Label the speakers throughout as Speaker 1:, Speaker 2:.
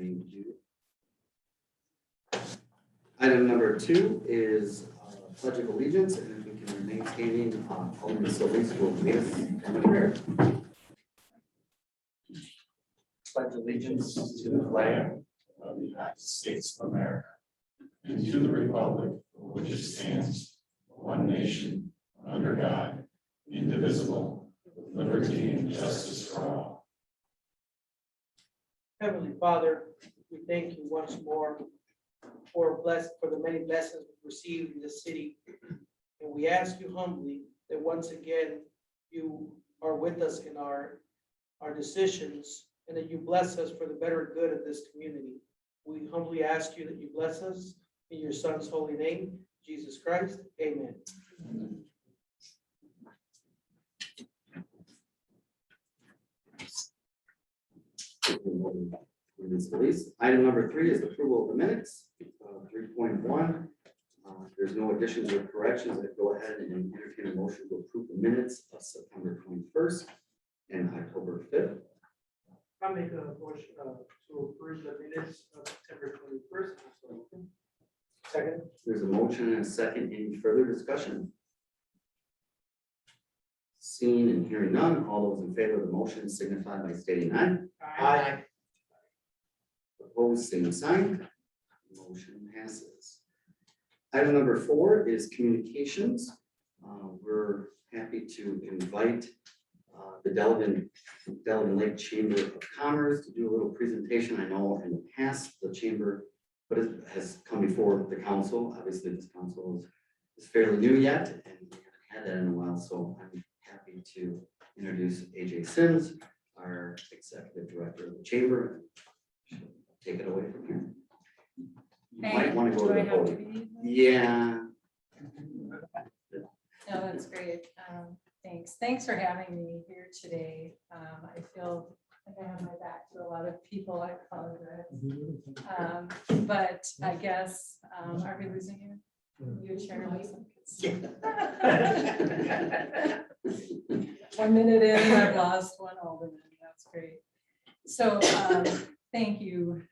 Speaker 1: Thank you. Item number 2 is Pledge of Allegiance, and if we can remain standing, Alderman Solis will lead us in prayer.
Speaker 2: Pledge allegiance to the flag of the United States of America and to the republic for which it stands, one nation, under God, indivisible, with liberty and justice for all.
Speaker 3: Heavenly Father, we thank you once more for the many blessings we've received in this city. And we ask you humbly that once again, you are with us in our decisions, and that you bless us for the better good of this community. We humbly ask you that you bless us in your Son's holy name, Jesus Christ. Amen.
Speaker 1: Item number 3 is approval of the minutes. 3.1. There's no additions or corrections. I'd go ahead and entertain a motion to approve the minutes of September 21st and October 5th.
Speaker 3: I'll make a motion to approve the minutes of September 21st. Second.
Speaker 1: There's a motion and a second. Any further discussion? Seeing and hearing none, all those in favor of the motion signify by stating aye.
Speaker 3: Aye.
Speaker 1: Opposed, same sign. Motion passes. Item number 4 is communications. We're happy to invite the Delavan Lake Chamber of Commerce to do a little presentation. I know in the past the chamber, but it has come before the council. Obviously, this council is fairly new yet, and we haven't had that in a while. So I'm happy to introduce AJ Sims, our executive director of the chamber. She'll take it away from here. You might want to go to the podium. Yeah.
Speaker 4: No, that's great. Thanks for having me here today. I feel like I have my back to a lot of people. I apologize. But I guess, are we losing you? You share some. 1 minute in, I've lost one alderman. That's great. So thank you,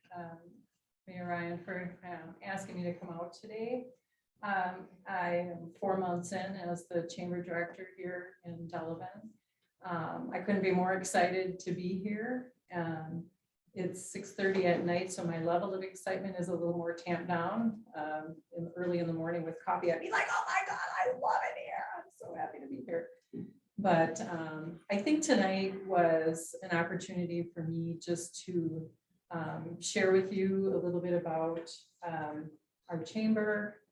Speaker 4: Mayor Ryan, for asking me to come out today. I am 4 months in as the chamber director here in Delavan. I couldn't be more excited to be here. It's 6:30 at night, so my level of excitement is a little more tamped down. Early in the morning with coffee, I'd be like, oh my God, I love it here. I'm so happy to be here. But I think tonight was an opportunity for me just to share with you a little bit about our chamber.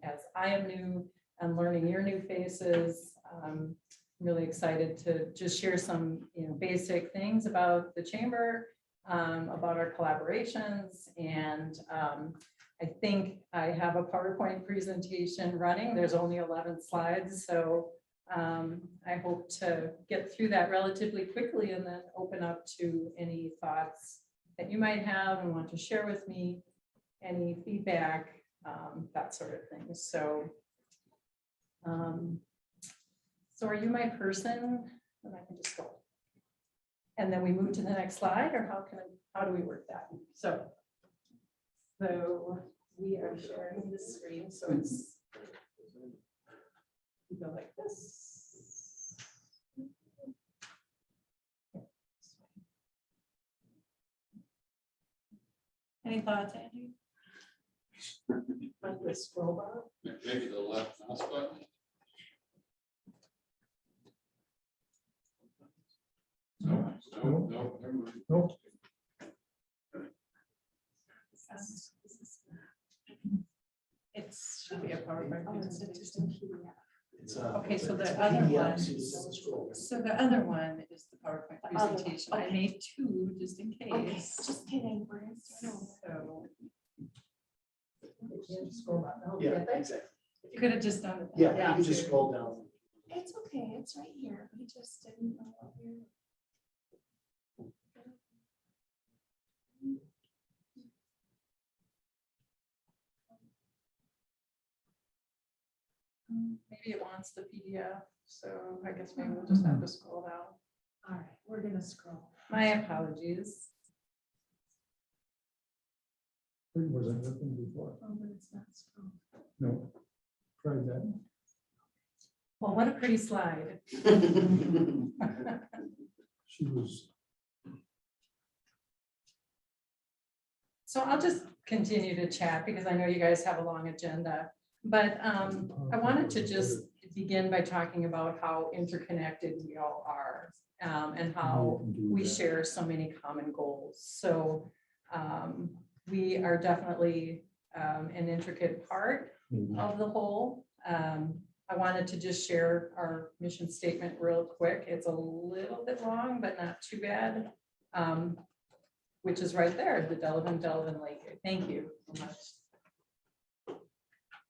Speaker 4: As I am new and learning your new faces, I'm really excited to just share some basic things about the chamber, about our collaborations, and I think I have a PowerPoint presentation running. There's only 11 slides, so I hope to get through that relatively quickly and then open up to any thoughts that you might have and want to share with me, any feedback, that sort of thing. So, so are you my person? And I can just go. And then we move to the next slide, or how do we work that? So we are sharing the screen, so it's go like this. Any thoughts, Angie? On the scroll bar?
Speaker 2: Maybe the left mouse button. No, never mind.
Speaker 5: Nope.
Speaker 4: It should be a PowerPoint presentation.
Speaker 5: It's
Speaker 4: Okay, so the other one, so the other one is the PowerPoint presentation. I made 2 just in case.
Speaker 6: Just kidding. We're gonna start over.
Speaker 4: So
Speaker 5: Yeah, exactly.
Speaker 4: you could have just done it.
Speaker 5: Yeah, you can just scroll down.
Speaker 6: It's okay. It's right here. We just didn't know what we were.
Speaker 4: Maybe it wants the PDF, so I guess maybe we'll just have to scroll down.
Speaker 6: All right, we're gonna scroll.
Speaker 4: My apologies.
Speaker 2: It wasn't working before.
Speaker 6: Oh, but it's not strong.
Speaker 2: No. Tried that.
Speaker 4: Well, what a pretty slide.
Speaker 2: She was.
Speaker 4: So I'll just continue to chat because I know you guys have a long agenda. But I wanted to just begin by talking about how interconnected we all are and how we share so many common goals. So we are definitely an intricate part of the whole. I wanted to just share our mission statement real quick. It's a little bit long, but not too bad. Which is right there, the Delavan Lake. Thank you so much.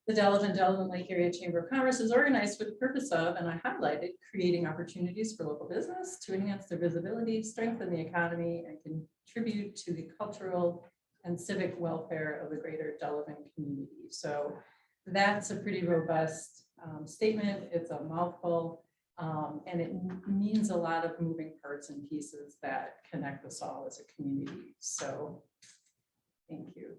Speaker 4: The Delavan Lake Area Chamber of Commerce is organized for the purpose of, and I highlighted, creating opportunities for local business to enhance their visibility, strengthen the economy, and contribute to the cultural and civic welfare of the greater Delavan community. So that's a pretty robust statement. It's a mouthful. And it means a lot of moving parts and pieces that connect us all as a community. So thank you.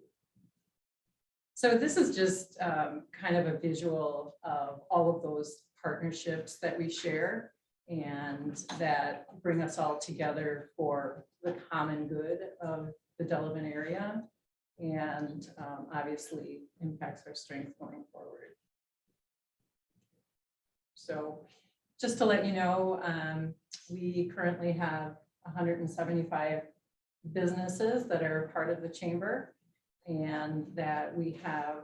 Speaker 4: So this is just kind of a visual of all of those partnerships that we share and that bring us all together for the common good of the Delavan area and obviously impacts our strength going forward. So just to let you know, we currently have 175 businesses that are part of the chamber and that we have,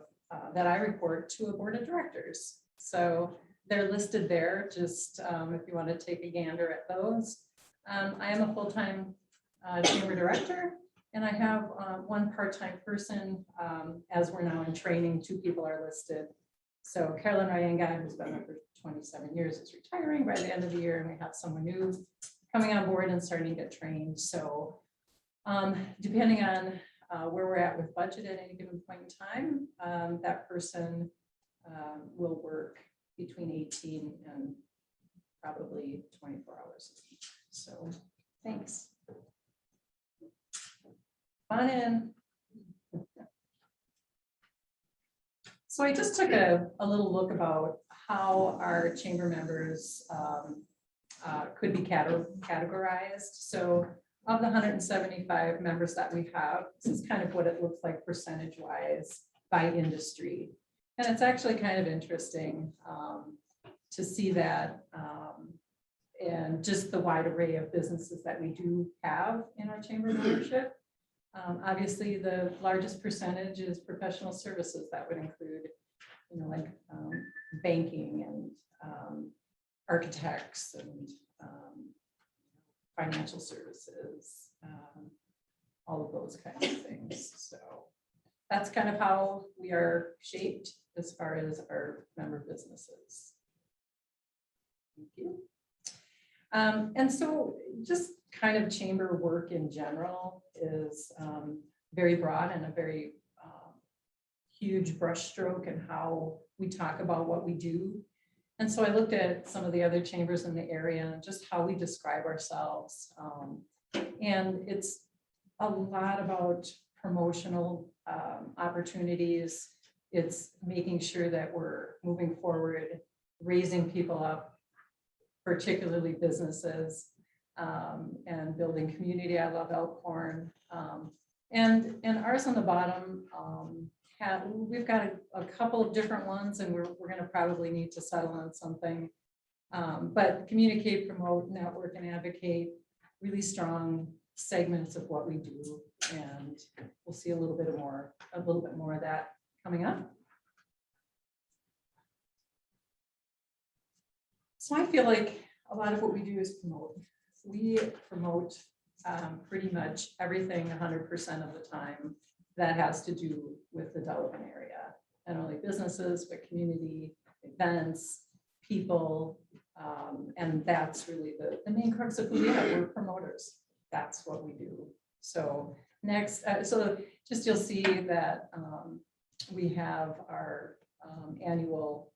Speaker 4: that I report to a board of directors. So they're listed there, just if you want to take a gander at those. I am a full-time chamber director and I have one part-time person. As we're now in training, 2 people are listed. So Carolyn Ryenga, who's been there for 27 years, is retiring by the end of the year, and we have someone new coming on board and starting to get trained. So depending on where we're at with budget at any given point in time, that person will work between 18 and probably 24 hours a week. So thanks. Come on in. So I just took a little look about how our chamber members could be categorized. So of the 175 members that we have, this is kind of what it looks like percentage-wise by industry. And it's actually kind of interesting to see that and just the wide array of businesses that we do have in our chamber membership. Obviously, the largest percentage is professional services. That would include, you know, like banking and architects and financial services, all of those kinds of things. So that's kind of how we are shaped as far as our member businesses. Thank you. And so just kind of chamber work in general is very broad and a very huge brushstroke in how we talk about what we do. And so I looked at some of the other chambers in the area and just how we describe ourselves. And it's a lot about promotional opportunities. It's making sure that we're moving forward, raising people up, particularly businesses, and building community. I love Elkhorn. And ours on the bottom, we've got a couple of different ones, and we're going to probably need to settle on something. But communicate, promote, network, and advocate, really strong segments of what we do. And we'll see a little bit more of that coming up. So I feel like a lot of what we do is promote. We promote pretty much everything 100% of the time that has to do with the Delavan area. Not only businesses, but community, events, people, and that's really the main crux of who we are. We're promoters. That's what we do. So next, so just you'll see that we have our annual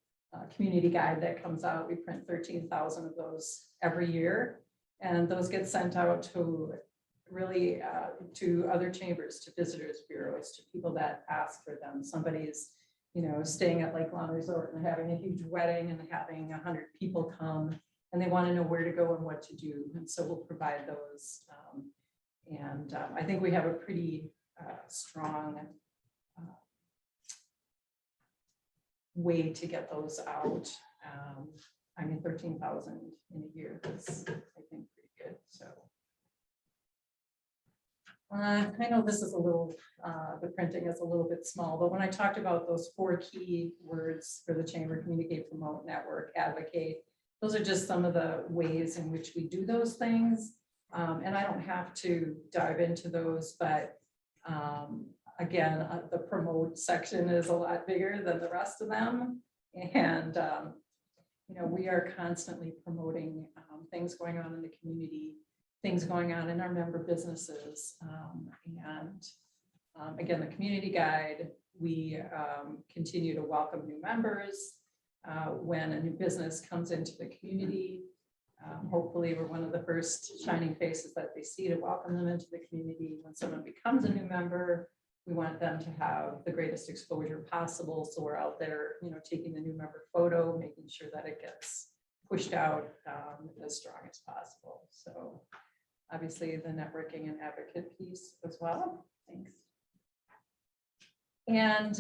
Speaker 4: community guide that comes out. We print 13,000 of those every year, and those get sent out to really to other chambers, to visitors bureaus, to people that ask for them. Somebody's, staying at Lake Lawn Resort and having a huge wedding and having 100 people come, and they want to know where to go and what to do. And so we'll provide those. I think we have a pretty strong way to get those out. 13,000 in a year is, I think, pretty good. So I know this is a little, the printing is a little bit small, but when I talked about those 4 key words for the chamber: communicate, promote, network, advocate, those are just some of the ways in which we do those things. And I don't have to dive into those, but again, the promote section is a lot bigger than the rest of them. And, we are constantly promoting things going on in the community, things going on in our member businesses. Again, the community guide, we continue to welcome new members. When a new business comes into the community, hopefully we're one of the first shining faces that they see to welcome them into the community. When someone becomes a new member, we want them to have the greatest exposure possible. So we're out there, taking the new member photo, making sure that it gets pushed out as strong as possible. So obviously the networking and advocate piece as well. Thanks. And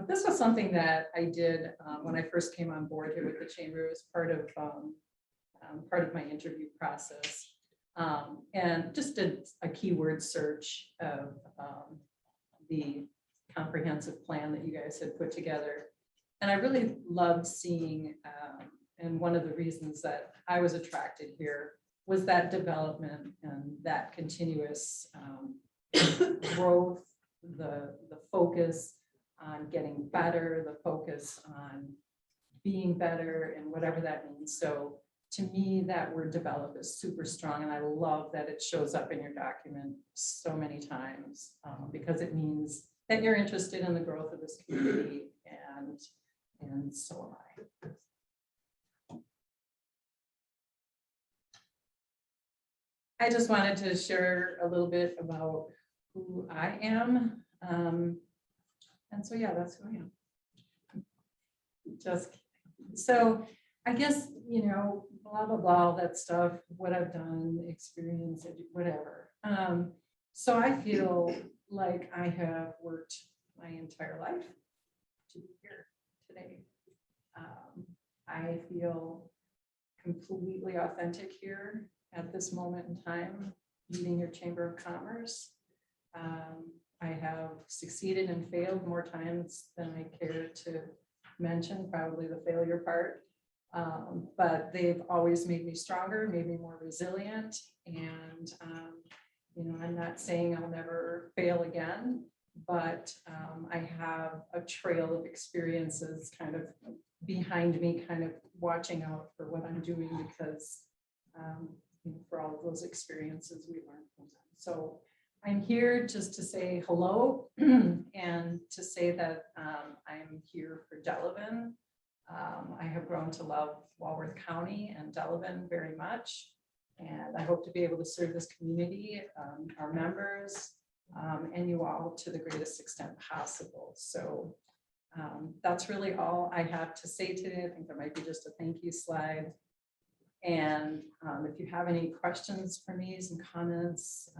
Speaker 4: this was something that I did when I first came on board here with the chamber. It was part of my interview process, and just did a keyword search of the comprehensive plan that you guys had put together. And I really loved seeing, and one of the reasons that I was attracted here was that development and that continuous growth, the focus on getting better, the focus on being better, and whatever that means. So to me, that word develop is super strong, and I love that it shows up in your document so many times, because it means that you're interested in the growth of this community, and so am I. I just wanted to share a little bit about who I am. And so, yeah, that's who I am. Just kidding. So I guess, blah, blah, blah, all that stuff, what I've done, experience, whatever. So I feel like I have worked my entire life to be here today. I feel completely authentic here at this moment in time, leading your Chamber of Commerce. I have succeeded and failed more times than I care to mention, probably the failure part. But they've always made me stronger, made me more resilient. And, I'm not saying I'll never fail again, but I have a trail of experiences kind of behind me, kind of watching out for what I'm doing, because for all of those experiences we learned from them. So I'm here just to say hello and to say that I'm here for Delavan. I have grown to love Walworth County and Delavan very much, and I hope to be able to serve this community, our members, and you all to the greatest extent possible. So that's really all I have to say today. I think there might be just a thank you slide. And if you have any questions for me, some comments,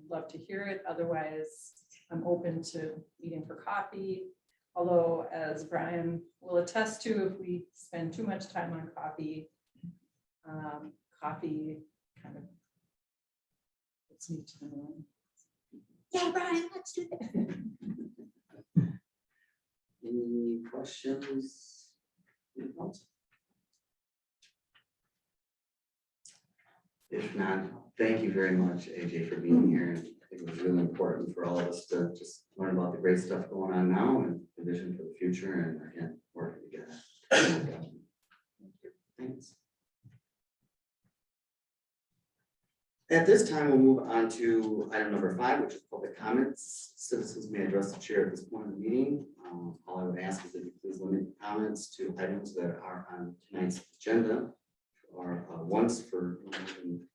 Speaker 4: love to hear it. Otherwise, I'm open to meeting for coffee. Although, as Brian will attest to, if we spend too much time on coffee, coffee kind of gets me to the moon.
Speaker 6: Yeah, Brian, let's do that.
Speaker 1: Any questions? If not, thank you very much, AJ, for being here. I think it was really important for all of us to just learn about the great stuff going on now and the vision for the future, and again, working together. Thanks. At this time, we'll move on to item number 5, which is public comments. Citizens may address the chair at this point in the meeting. All I would ask is that you please limit comments to items that are on tonight's agenda, or once for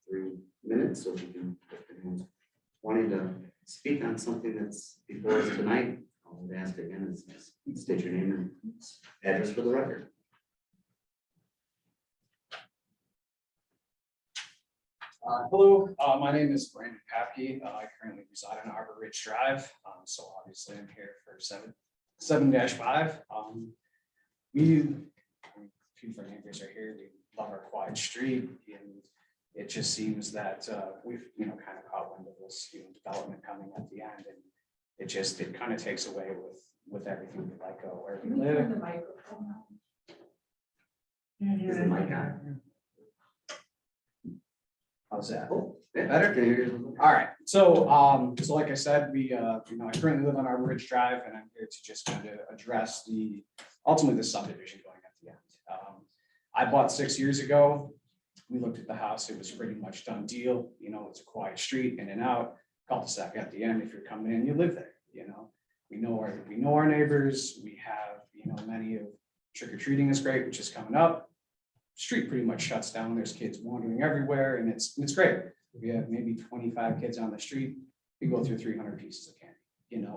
Speaker 1: 3 minutes, so if you can, if anyone's wanting to speak on something that's before us tonight, I would ask again is just state your name and address for the record.
Speaker 7: Hello, my name is Brandon Papke. I currently reside on Arbor Ridge Drive. So obviously I'm here for 7-5. A few of our neighbors are here. We love our quiet street, and it just seems that we've, kind of caught wind of this, development coming at the end, and it kind of takes away with everything we like where we live.
Speaker 1: Is the mic on?
Speaker 7: How's that?
Speaker 1: Oh, yeah,
Speaker 7: Better?
Speaker 1: can hear you.
Speaker 7: All right, so like I said, I currently live on Arbor Ridge Drive, and I'm here to just kind of address ultimately the subdivision going at the end. I bought 6 years ago. We looked at the house, it was pretty much done deal, it's a quiet street, in and out, cul-de-sac at the end. If you're coming in, you live there, we know our neighbors, we have, many of trick-or-treating is great, which is coming up. Street pretty much shuts down. There's kids wandering everywhere, and it's great. We have maybe 25 kids on the street. We go through 300 pieces of candy,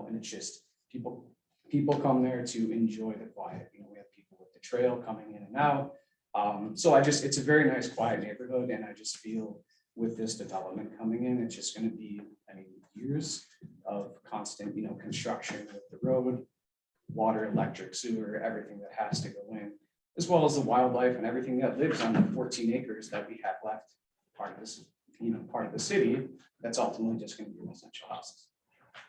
Speaker 7: and it's just people come there to enjoy the quiet. We have people with the trail coming in and out. So it's a very nice, quiet neighborhood, and I just feel with this development coming in, it's just going to be, years of constant, construction with the road, water, electric, sewer, everything that has to go in, as well as the wildlife and everything that lives on the 14 acres that we have left, part of this, part of the city, that's ultimately just going to be residential houses.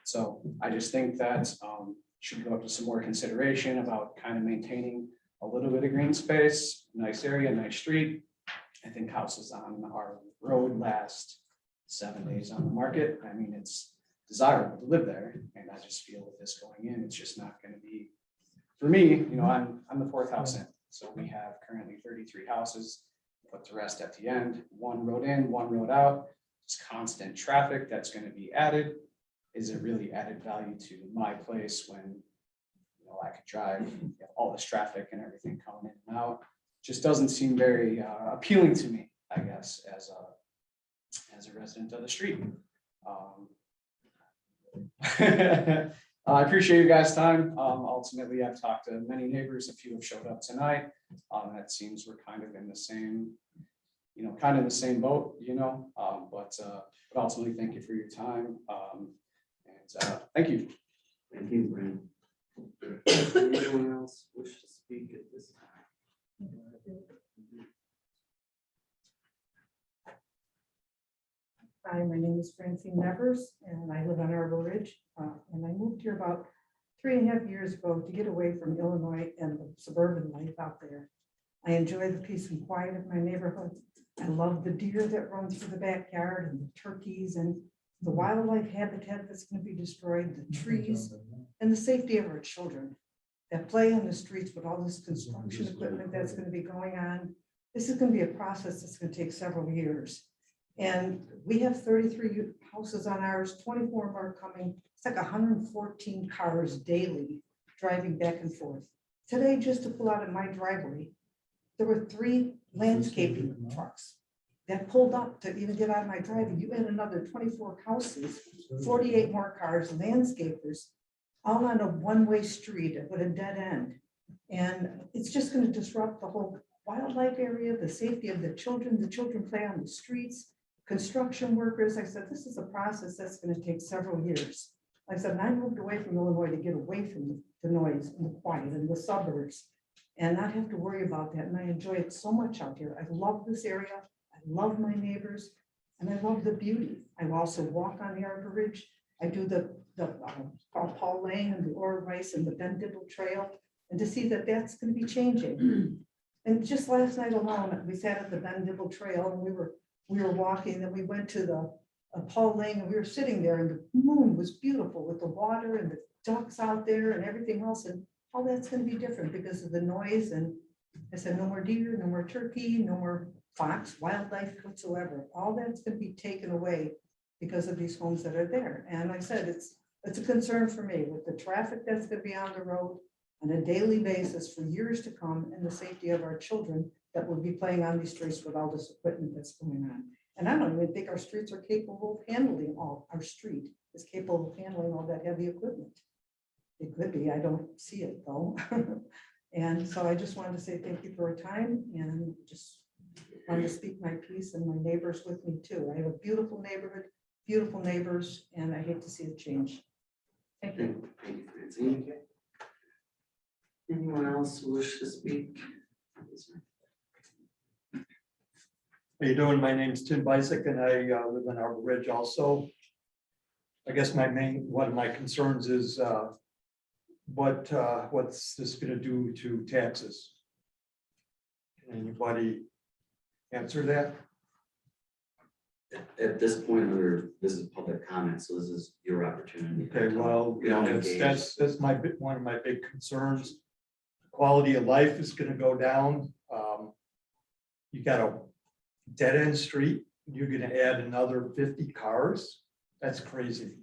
Speaker 7: So I just think that should go up to some more consideration about kind of maintaining a little bit of green space, nice area, nice street. I think houses on our road last 7 days on the market. It's desirable to live there, and I just feel with this going in, it's just not going to be, for me, I'm the fourth house in. So we have currently 33 houses, put the rest at the end, one road in, one road out, just constant traffic that's going to be added. Is it really added value to my place when, I could drive all this traffic and everything coming in and out? Just doesn't seem very appealing to me, I guess, as a resident of the street. I appreciate you guys' time. Ultimately, I've talked to many neighbors. A few have showed up tonight. That seems we're kind of in the same, boat, but ultimately, thank you for your time. And thank you.
Speaker 1: Thank you, Brandon. Does anyone else wish to speak at this time?
Speaker 8: Hi, my name is Francine Nevers, and I live on Arbor Ridge. And I moved here about 3.5 years ago to get away from Illinois and the suburban life out there. I enjoy the peace and quiet of my neighborhood. I love the deer that run through the backyard and the turkeys and the wildlife habitat that's going to be destroyed, the trees, and the safety of our children that play on the streets with all this construction equipment that's going to be going on. This is going to be a process that's going to take several years. And we have 33 houses on ours, 24 more coming. It's like 114 cars daily driving back and forth. Today, just to pull out of my driveway, there were 3 landscaping trucks that pulled up to even get out of my driveway. You had another 24 houses, 48 more cars, landscapers, all on a one-way street with a dead end. And it's just going to disrupt the whole wildlife area, the safety of the children. The children play on the streets, construction workers. I said, this is a process that's going to take several years. Like I said, and I moved away from Illinois to get away from the noise and the quiet and the suburbs and not have to worry about that. And I enjoy it so much out here. I love this area. I love my neighbors, and I love the beauty. I also walk on the Arbor Ridge. I do the Paul Lane and the Ora Rice and the Ben Dibble Trail, and to see that that's going to be changing. And just last night alone, we sat at the Ben Dibble Trail, and we were walking, and we went to the Paul Lane, and we were sitting there, and the moon was beautiful with the water and the ducks out there and everything else, and all that's going to be different because of the noise. And I said, no more deer, no more turkey, no more fox, wildlife whatsoever. All that's going to be taken away because of these homes that are there. And I said, it's a concern for me with the traffic that's going to be on the road on a daily basis for years to come, and the safety of our children that will be playing on these streets with all this equipment that's going on. And I don't even think our streets are capable of handling our street is capable of handling all that heavy equipment. It could be, I don't see it though. And so I just wanted to say thank you for your time and just wanted to speak my piece, and my neighbors with me too. I have a beautiful neighborhood, beautiful neighbors, and I hate to see it change. Thank you.
Speaker 1: Thank you, Francine. Anyone else wish to speak?
Speaker 9: How you doing? My name's Tim Bisick and I live in Arbor Ridge also. I guess one of my concerns is what's this gonna do to taxes? Can anybody answer that?
Speaker 1: At this point, this is public comment, so this is your opportunity.
Speaker 9: Okay, well,
Speaker 1: We don't
Speaker 9: that's,
Speaker 1: engage.
Speaker 9: that's one of my big concerns. Quality of life is gonna go down. You got a dead end street, you're gonna add another 50 cars. That's crazy.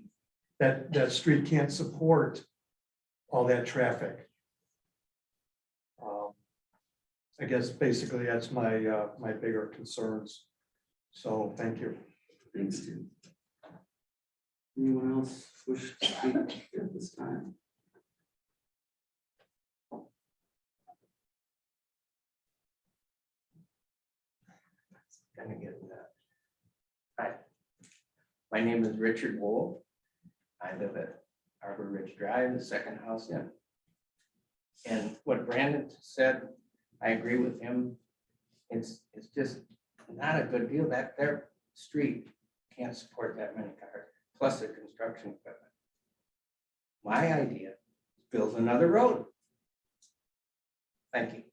Speaker 9: That street can't support all that traffic. I guess basically that's my my bigger concerns. So thank you.
Speaker 1: Thanks, Tim. Anyone else wish to speak at this time?
Speaker 10: Kind of getting that. Hi, my name is Richard Wool. I live at Arbor Ridge Drive, the second house in. And what Brandon said, I agree with him. It's just not a good deal that their street can't support that many cars, plus the construction equipment. My idea is build another road. Thank you.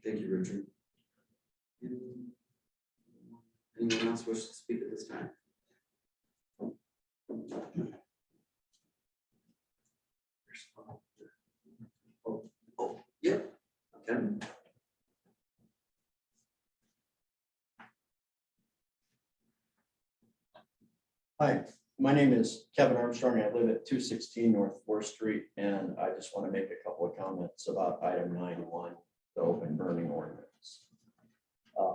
Speaker 1: Thank you, Richard. Anyone else wish to speak at this time? Oh, yeah. Kevin?
Speaker 11: Hi, my name is Kevin Armstrong. I live at 216 North 4th Street, and I just want to make a couple of comments about item 9.1, the open burning ordinance.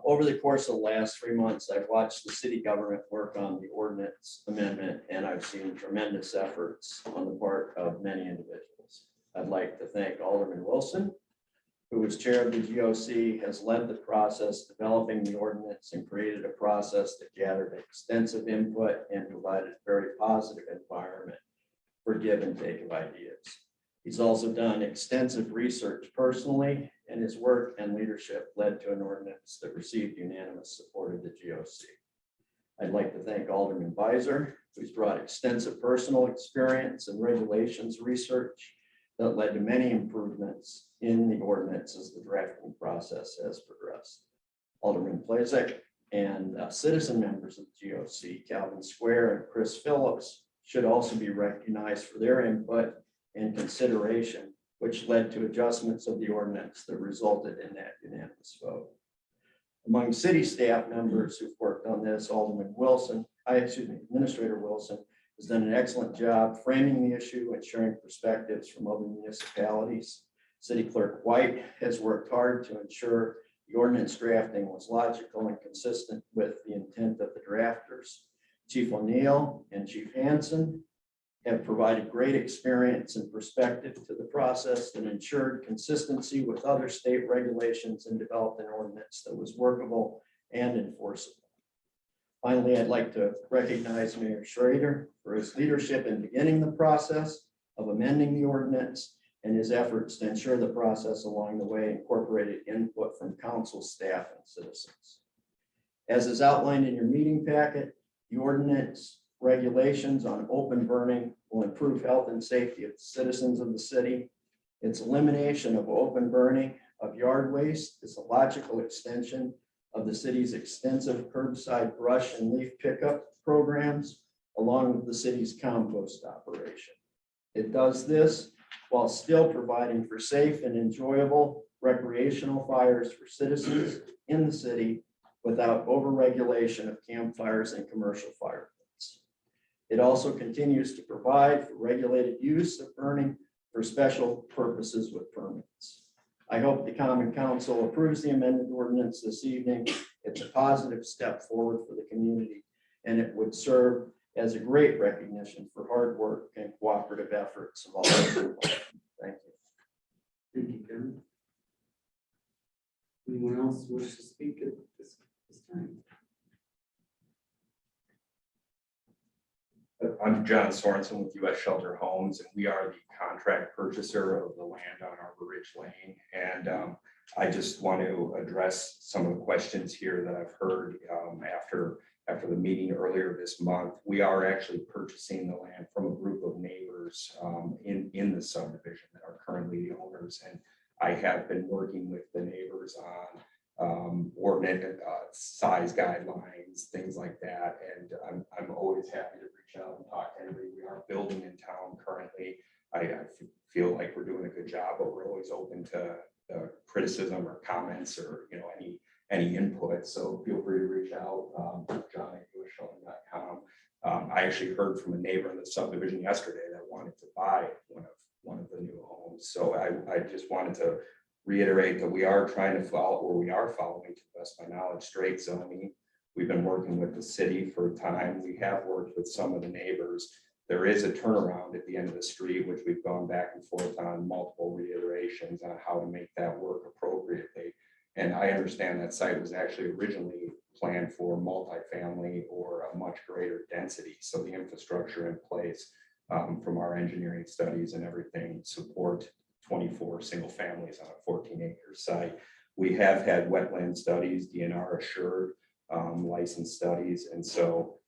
Speaker 11: Over the course of the last 3 months, I've watched the city government work on the ordinance amendment, and I've seen tremendous efforts on the part of many individuals. I'd like to thank Alderman Wilson, who was chair of the GOC, has led the process developing the ordinance and created a process that gathered extensive input and provided a very positive environment for give and take of ideas. He's also done extensive research personally, and his work and leadership led to an ordinance that received unanimous support of the GOC. I'd like to thank Alderman Beiser, who's brought extensive personal experience and regulations research that led to many improvements in the ordinance as the drafting process has progressed. Alderman Plazek and citizen members of the GOC, Calvin Square and Chris Phillips, should also be recognized for their input and consideration, which led to adjustments of the ordinance that resulted in that unanimous vote. Among city staff members who've worked on this, Alderman Wilson, Administrator Wilson, has done an excellent job framing the issue and sharing perspectives from other municipalities. City Clerk White has worked hard to ensure the ordinance drafting was logical and consistent with the intent of the drafters. Chief O'Neill and Chief Hansen have provided great experience and perspective to the process that ensured consistency with other state regulations and developed an ordinance that was workable and enforceable. Finally, I'd like to recognize Mayor Schrader for his leadership in beginning the process of amending the ordinance and his efforts to ensure the process along the way incorporated input from council staff and citizens. As is outlined in your meeting packet, the ordinance regulations on open burning will improve health and safety of the citizens of the city. Its elimination of open burning of yard waste is a logical extension of the city's extensive curbside brush and leaf pickup programs, along with the city's compost operation. It does this while still providing for safe and enjoyable recreational fires for citizens in the city without overregulation of campfires and commercial fire pits. It also continues to provide for regulated use of burning for special purposes with permits. I hope the Common Council approves the amended ordinance this evening. It's a positive step forward for the community, and it would serve as a great recognition for hard work and cooperative efforts of all people. Thank you.
Speaker 1: Thank you, Kevin. Anyone else wish to speak at this time?
Speaker 12: I'm John Sorensen with U.S. Shelter Homes, and we are the contract purchaser of the land on Arbor Ridge Lane. And I just want to address some of the questions here that I've heard after the meeting earlier this month. We are actually purchasing the land from a group of neighbors in the subdivision that are currently the owners. And I have been working with the neighbors on ordinance size guidelines, things like that. And I'm always happy to reach out and talk to anybody. We are building in town currently. I feel like we're doing a good job, but we're always open to criticism or comments or any input. So feel free to reach out, john@usshelter.com. I actually heard from a neighbor in the subdivision yesterday that wanted to buy one of the new homes. So I just wanted to reiterate that we are trying to follow, or we are following, to the best of my knowledge, straight zoning. We've been working with the city for a time. We have worked with some of the neighbors. There is a turnaround at the end of the street, which we've gone back and forth on multiple reiterations on how to make that work appropriately. And I understand that site was actually originally planned for multifamily or a much greater density. So the infrastructure in place from our engineering studies and everything support 24 single families on a 14-acre site. We have had wetland studies, DNR assured, licensed studies. And so,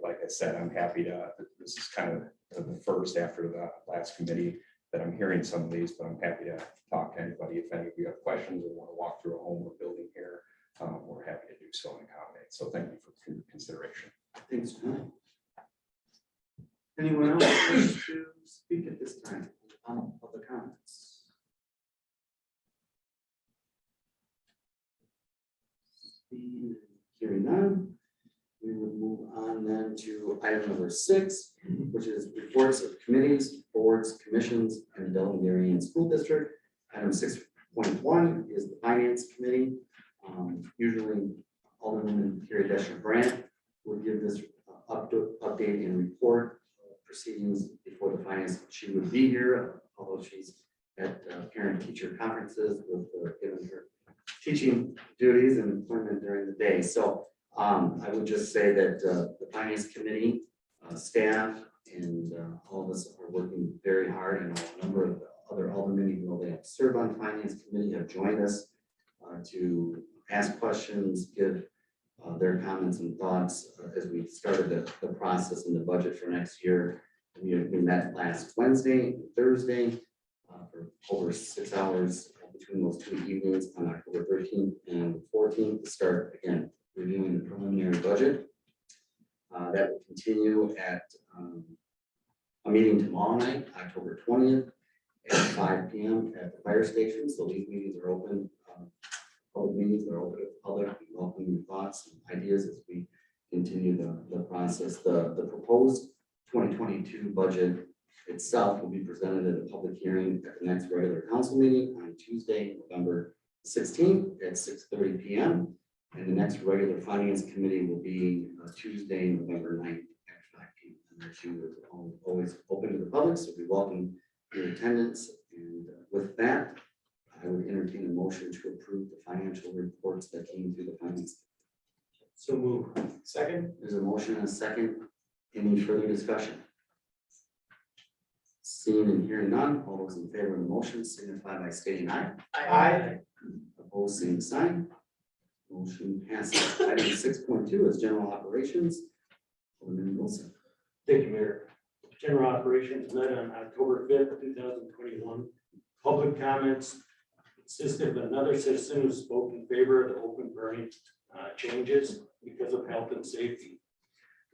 Speaker 12: like I said, I'm happy to, this is kind of the first after the last committee that I'm hearing some of these, but I'm happy to talk to anybody. If any of you have questions or want to walk through a home we're building here, we're happy to do so and accommodate. So thank you for your consideration.
Speaker 1: Thanks, John. Anyone else wish to speak at this time? Public comments. Hearing none, we will move on then to item number 6, which is reports of committees, boards, commissions, and the Delavan Darien School District. Item 6.1 is the Finance Committee. Usually, Alderman Carrie Desher Brandt would give this update and report proceedings before the finance. She would be here, although she's at parent-teacher conferences with given her teaching duties and employment during the day. So I would just say that the Finance Committee staff and all of us are working very hard, and a number of other aldermen, even though they have served on the Finance Committee, have joined us to ask questions, give their comments and thoughts as we started the process and the budget for next year. We met last Wednesday and Thursday for over 6 hours between those 2 evenings on October 13th and 14th to start again reviewing the preliminary budget. That will continue at a meeting tomorrow night, October 20th at 5 p.m. at the fire station. So these meetings are open. Public meetings are open to the public. We welcome your thoughts and ideas as we continue the process. The proposed 2022 budget itself will be presented at a public hearing at the next regular council meeting on Tuesday, November 16th at 6:30 p.m. And the next regular finance committee will be Tuesday, November 9th at 5 p.m. And their two is always open to the public, so we welcome your attendance. And with that, I would entertain a motion to approve the financial reports that came through the finance.
Speaker 5: So move. Second.
Speaker 1: There's a motion and a second. Any further discussion? Seeing and hearing none, all those in favor of the motion signify by stating aye.
Speaker 5: Aye.
Speaker 1: Opposed, same sign. Motion passes. Item 6.2 is general operations. Alderman Wilson.
Speaker 5: Thank you, Mayor. General operations met on October 5th, 2021. Public comments consisted of another citizen who spoke in favor of the open burning changes because of health and safety.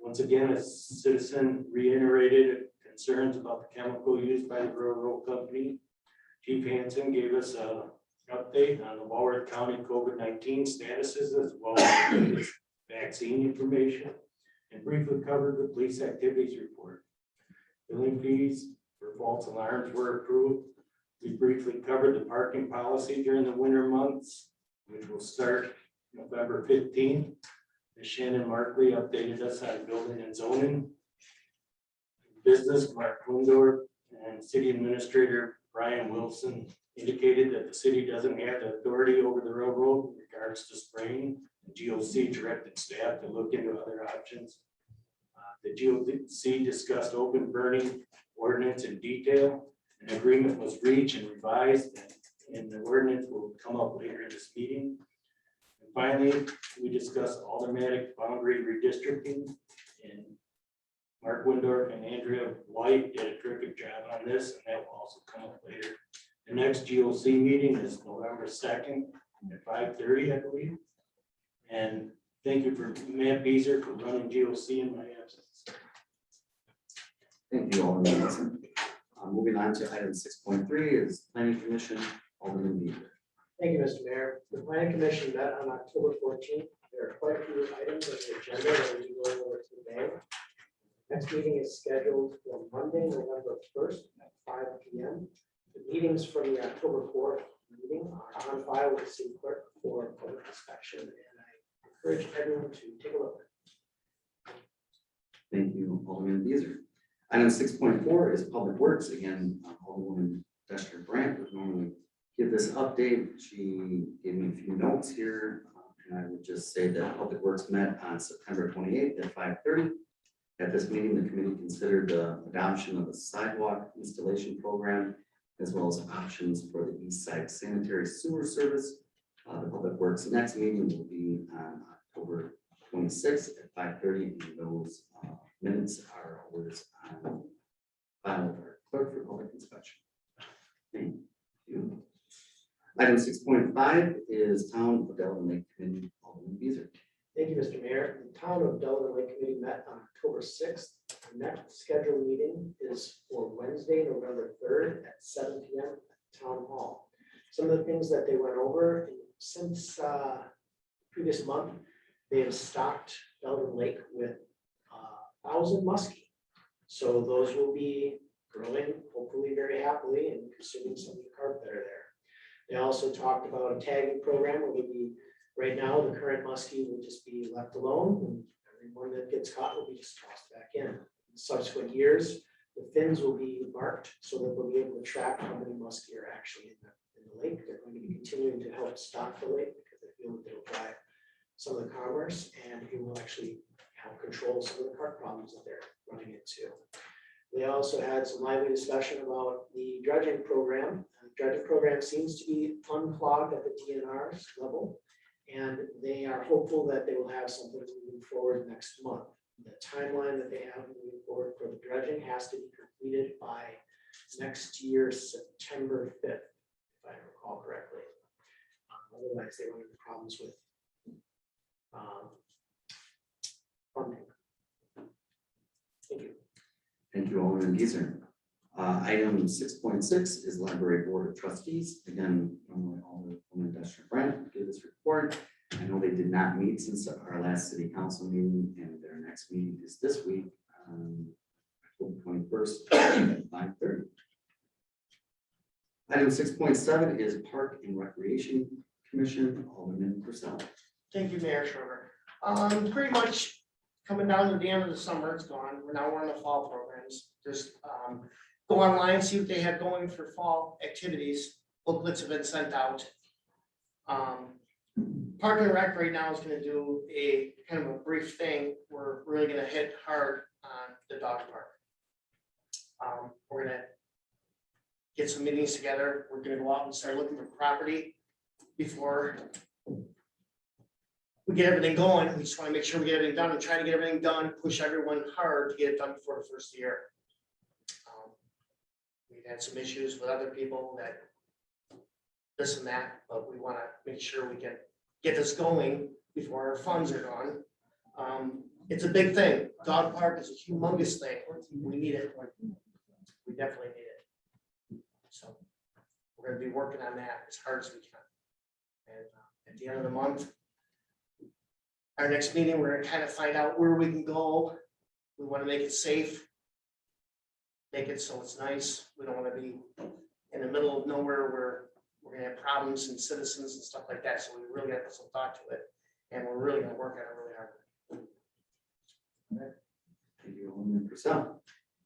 Speaker 5: Once again, a citizen reiterated concerns about the chemical used by the railroad company. Chief Hansen gave us an update on the Walworth County COVID-19 statuses as well as vaccine information, and briefly covered the police activities report. Billing fees for false alarms were approved. We briefly covered the parking policy during the winter months, which will start November 15th. Ms. Shannon Markley updated us on building and zoning. Business, Mark Windor, and City Administrator Brian Wilson indicated that the city doesn't have the authority over the railroad in regards to spraying. The GOC directed staff to look into other options. The GOC discussed open burning ordinance in detail. An agreement was reached and revised, and the ordinance will come up later in this meeting. And finally, we discussed automatic boundary redistricting, and Mark Windorf and Andrea White did a terrific job on this, and that will also come up later. The next GOC meeting is November 2nd at 5:30, I believe. And thank you for Matt Beazer for running GOC in my absence.
Speaker 1: Thank you, Alderman Wilson. Moving on to item 6.3 is Planning Commission, Alderman Beaver.
Speaker 13: Thank you, Mr. Mayor. The planning commission met on October 14th. There are quite a few items on the agenda that we will go over today. Next meeting is scheduled for Monday, November 1st at 5 p.m. The meetings from the October 4th meeting are on file with the city clerk for public inspection, and I encourage everyone to take a look.
Speaker 1: Thank you, Alderman Beazer. Item 6.4 is Public Works. Again, Alderwoman Dexter Brandt would normally give this update. She gave me a few notes here, and I would just say that Public Works met on September 28th at 5:30. At this meeting, the committee considered the adoption of the sidewalk installation program, as well as options for the East Side Sanitary Sewer Service. The Public Works next meeting will be on October 26th at 5:30, and those minutes are always on file with our clerk for public inspection. Thank you. Item 6.5 is Town of Delavan Lake Committee, Alderman Beazer.
Speaker 13: Thank you, Mr. Mayor. The Town of Delavan Lake Committee met on October 6th. The next scheduled meeting is for Wednesday, November 3rd at 7 p.m. at Town Hall. Some of the things that they went over since previous month, they have stocked Delavan Lake with 1,000 muskie. So those will be growing hopefully very happily and consuming some of the carp that are there. They also talked about a tagging program where we'll be, right now, the current muskie will just be left alone, and everyone that gets caught will be just tossed back in. In subsequent years, the fins will be marked so that we'll be able to track how many muskie are actually in the lake. They're going to be continuing to help stock the lake because they feel that they'll drive some of the commerce, and it will actually help control some of the carp problems that they're running into. They also had some lively discussion about the dredging program. The dredging program seems to be unclogged at the DNR's level, and they are hopeful that they will have something moving forward next month. The timeline that they have moving forward for the dredging has to be completed by next year, September 5th, if I recall correctly. Otherwise, they run into problems with funding. Thank you.
Speaker 1: Thank you, Alderman Beazer. Item 6.6 is Library Board of Trustees. Again, normally Alderman Dexter Brandt will give this report. I know they did not meet since our last city council meeting, and their next meeting is this week, October 21st at 5:30. Item 6.7 is Park and Recreation Commission, Alderman Purcell.
Speaker 13: Thank you, Mayor Schroeder. Pretty much coming down to the end of the summer, it's gone. We're in the fall programs. Just go online, see what they have going for fall activities. Booklets have been sent out. Park and Rec right now is going to do a kind of a brief thing. We're really going to hit hard on the dog park. We're going to get some meetings together. We're going to go out and start looking for property before we get everything going. We just want to make sure we get everything done and try to get everything done, push everyone hard to get it done before the first year. We've had some issues with other people that this and that, but we want to make sure we can get this going before our funds are gone. It's a big thing. Dog park is a humongous thing. We need it. We definitely need it. So we're going to be working on that as hard as we can. And at the end of the month, our next meeting, we're going to kind of find out where we can go. We want to make it safe, make it so it's nice. We don't want to be in the middle of nowhere where we're gonna have problems and citizens and stuff like that, so we really gotta put some thought to it. And we're really gonna work at it really hard.
Speaker 1: Thank you, Alderman Purcell.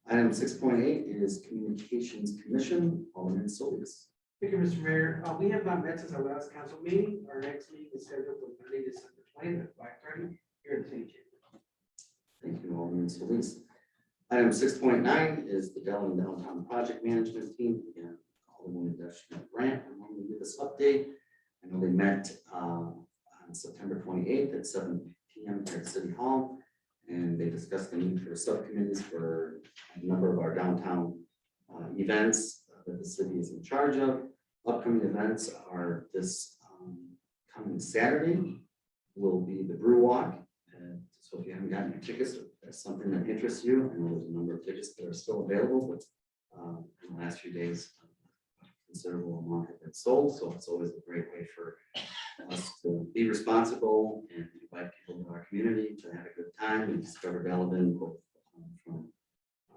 Speaker 1: Item 6.8 is Communications Commission, Alderman Solis.
Speaker 3: Thank you, Mr. Mayor. We have not met since our last council meeting. Our next meeting is scheduled for Monday, December 20th at 5:30 here in the city chamber.
Speaker 1: Thank you, Alderman Solis. Item 6.9 is the Delavan Downtown Project Management Team. Again, Alderman Grant, I'm going to give this update. I know they met on September 28th at 7 p.m. here at City Hall, and they discussed the need for subcommittees for a number of our downtown events that the city is in charge of. Upcoming events are this coming Saturday will be the Brew Walk. And so if you haven't gotten your tickets, if that's something that interests you, I know there's a number of tickets that are still available, but in the last few days, a considerable amount have been sold. So it's always a great way for us to be responsible and invite people in our community to have a good time and discover Delavan, both from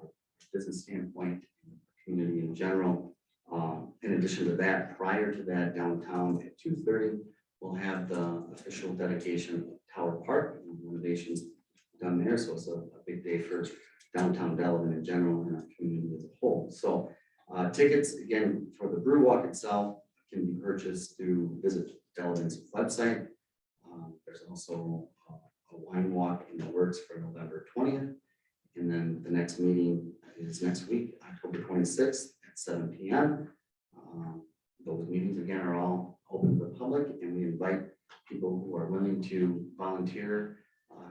Speaker 1: a business standpoint and the community in general. In addition to that, prior to that, downtown at 2:30, we'll have the official dedication of Tower Park and renovations done there. So it's a big day for downtown Delavan in general and our community as a whole. So tickets, again, for the Brew Walk itself can be purchased through visit Delavan's website. There's also a wine walk in the works for November 20th. And then the next meeting is next week, October 26th at 7 p.m. Those meetings again are all open to the public, and we invite people who are willing to volunteer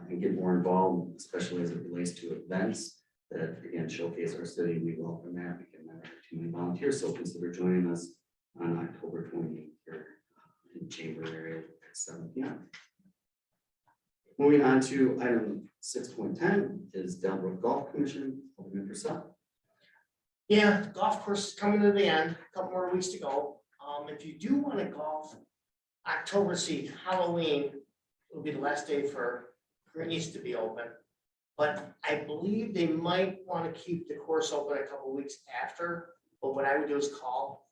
Speaker 1: and get more involved, especially as it relates to events that again showcase our city. We welcome that. We can never have too many volunteers, so consider joining us on October 28th here in the chamber area at 7 p.m. Moving on to item 6.10 is Delbrook Golf Commission. Alderman Purcell.
Speaker 13: Yeah, the golf course is coming to the end, a couple more weeks to go. If you do want to golf, October seed, Halloween will be the last day for greens to be open. But I believe they might want to keep the course open a couple weeks after. But what I would do is call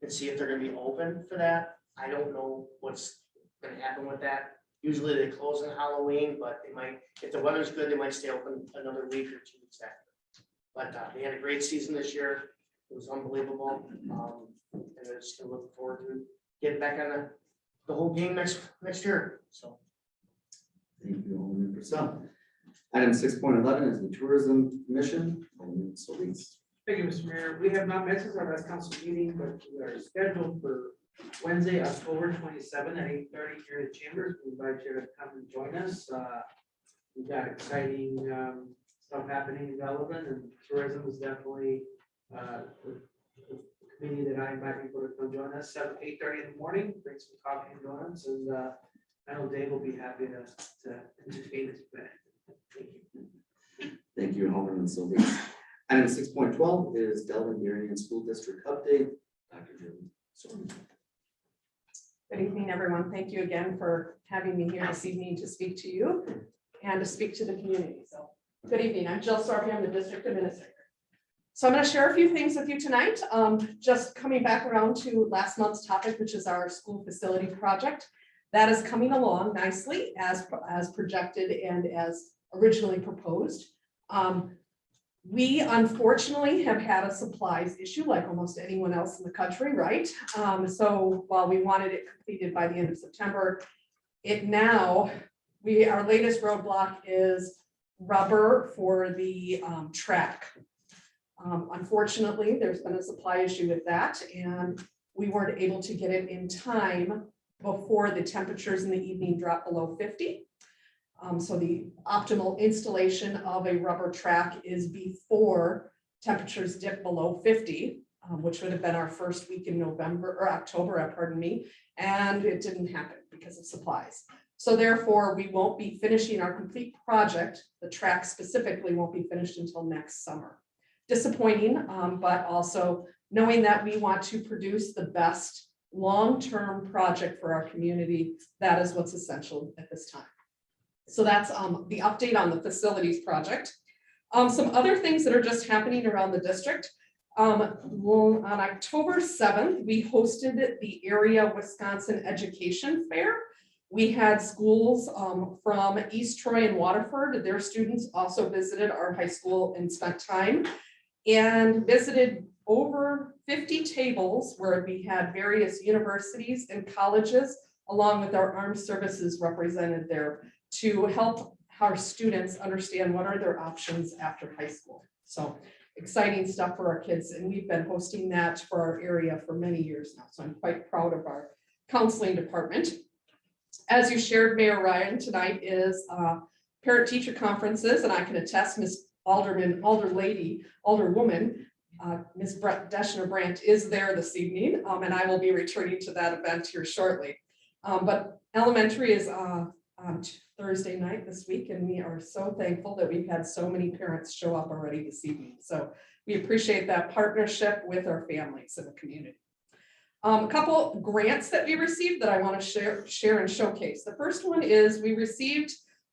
Speaker 13: and see if they're going to be open for that. I don't know what's going to happen with that. Usually they close on Halloween, but they might, if the weather's good, they might stay open another week or 2 weeks after. But they had a great season this year. It was unbelievable. And they're just gonna look forward to getting back on the whole game next year. So.
Speaker 1: Thank you, Alderman Purcell. Item 6.11 is the Tourism Commission. Alderman Solis.
Speaker 3: Thank you, Mr. Mayor. We have not met since our last council meeting, but we are scheduled for Wednesday, October 27 at 8:30 here in the chambers. We invite you to come and join us. We've got exciting stuff happening in Delavan, and tourism is definitely the committee that I invite people to come join us. 8:30 in the morning, bring some coffee and donuts, and I know Dave will be happy to entertain us. Thank you.
Speaker 1: Thank you, Alderman Solis. Item 6.12 is Delavan Union School District update. Dr. Jim Sorman.
Speaker 8: Good evening, everyone. Thank you again for having me here this evening to speak to you and to speak to the community. So, good evening. I'm Jill Sorby. I'm the district administrator. So I'm going to share a few things with you tonight. Just coming back around to last month's topic, which is our school facility project. That is coming along nicely as projected and as originally proposed. We unfortunately have had a supplies issue like almost anyone else in the country, right? So while we wanted it completed by the end of September, our latest roadblock is rubber for the track. Unfortunately, there's been a supply issue with that, and we weren't able to get it in time before the temperatures in the evening drop below 50. So the optimal installation of a rubber track is before temperatures dip below 50, which would have been our first week in November or October, pardon me, and it didn't happen because of supplies. So therefore, we won't be finishing our complete project. The track specifically won't be finished until next summer. Disappointing, but also knowing that we want to produce the best long-term project for our community. That is what's essential at this time. So that's the update on the facilities project. Some other things that are just happening around the district.
Speaker 14: Well, on October 7th, we hosted the Area Wisconsin Education Fair. We had schools from East Troy and Waterford. Their students also visited our high school and spent time and visited over 50 tables where we had various universities and colleges, along with our armed services represented there, to help our students understand what are their options after high school. So exciting stuff for our kids, and we've been hosting that for our area for many years now. So I'm quite proud of our counseling department. As you shared, Mayor Ryan, tonight is parent-teacher conferences, and I can attest, Ms. Alderwoman, Ms. Deschner Brandt is there this evening, and I will be returning to that event here shortly. But elementary is on Thursday night this week, and we are so thankful that we've had so many parents show up already this evening. So we appreciate that partnership with our families in the community. A couple grants that we received that I want to share and showcase. The first one is we received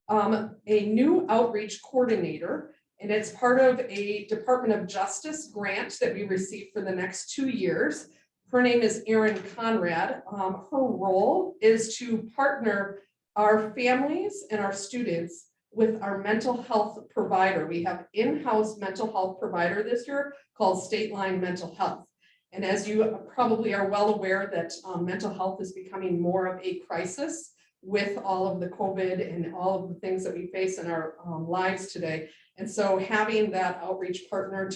Speaker 14: a new outreach coordinator, and it's part of a Department of Justice grant that we received for the next 2 years. Her name is Erin Conrad. Her role is to partner our families and our students with our mental health provider. We have in-house mental health provider this year called State Line Mental Health. And as you probably are well aware that mental health is becoming more of a crisis with all of the COVID and all of the things that we face in our lives today. And so having that outreach partner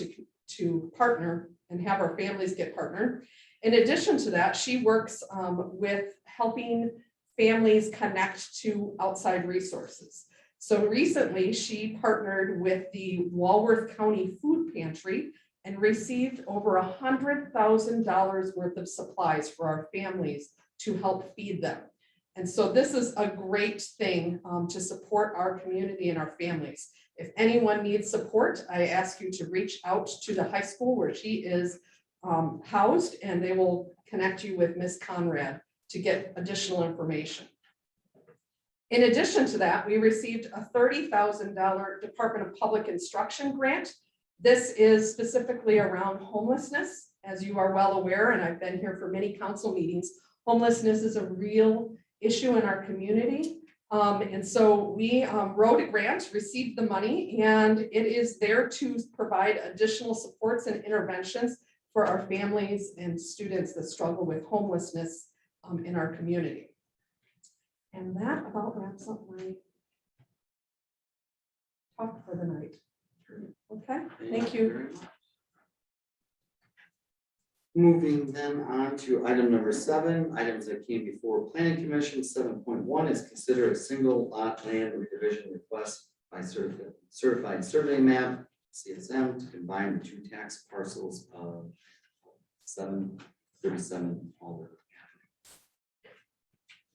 Speaker 14: to partner and have our families get partnered. In addition to that, she works with helping families connect to outside resources. So recently she partnered with the Walworth County Food Pantry and received over $100,000 worth of supplies for our families to help feed them. And so this is a great thing to support our community and our families. If anyone needs support, I ask you to reach out to the high school where she is housed, and they will connect you with Ms. Conrad to get additional information. In addition to that, we received a $30,000 Department of Public Instruction grant. This is specifically around homelessness. As you are well aware, and I've been here for many council meetings, homelessness is a real issue in our community. And so we wrote a grant, received the money, and it is there to provide additional supports and interventions for our families and students that struggle with homelessness in our community. And that about wraps up my talk for the night. Okay, thank you.
Speaker 1: very much. Moving then on to item number 7, items that came before Planning Commission. 7.1 is consider a single lot land redivision request by certified survey map, CSM, to combine the 2 tax parcels of 737 Alder.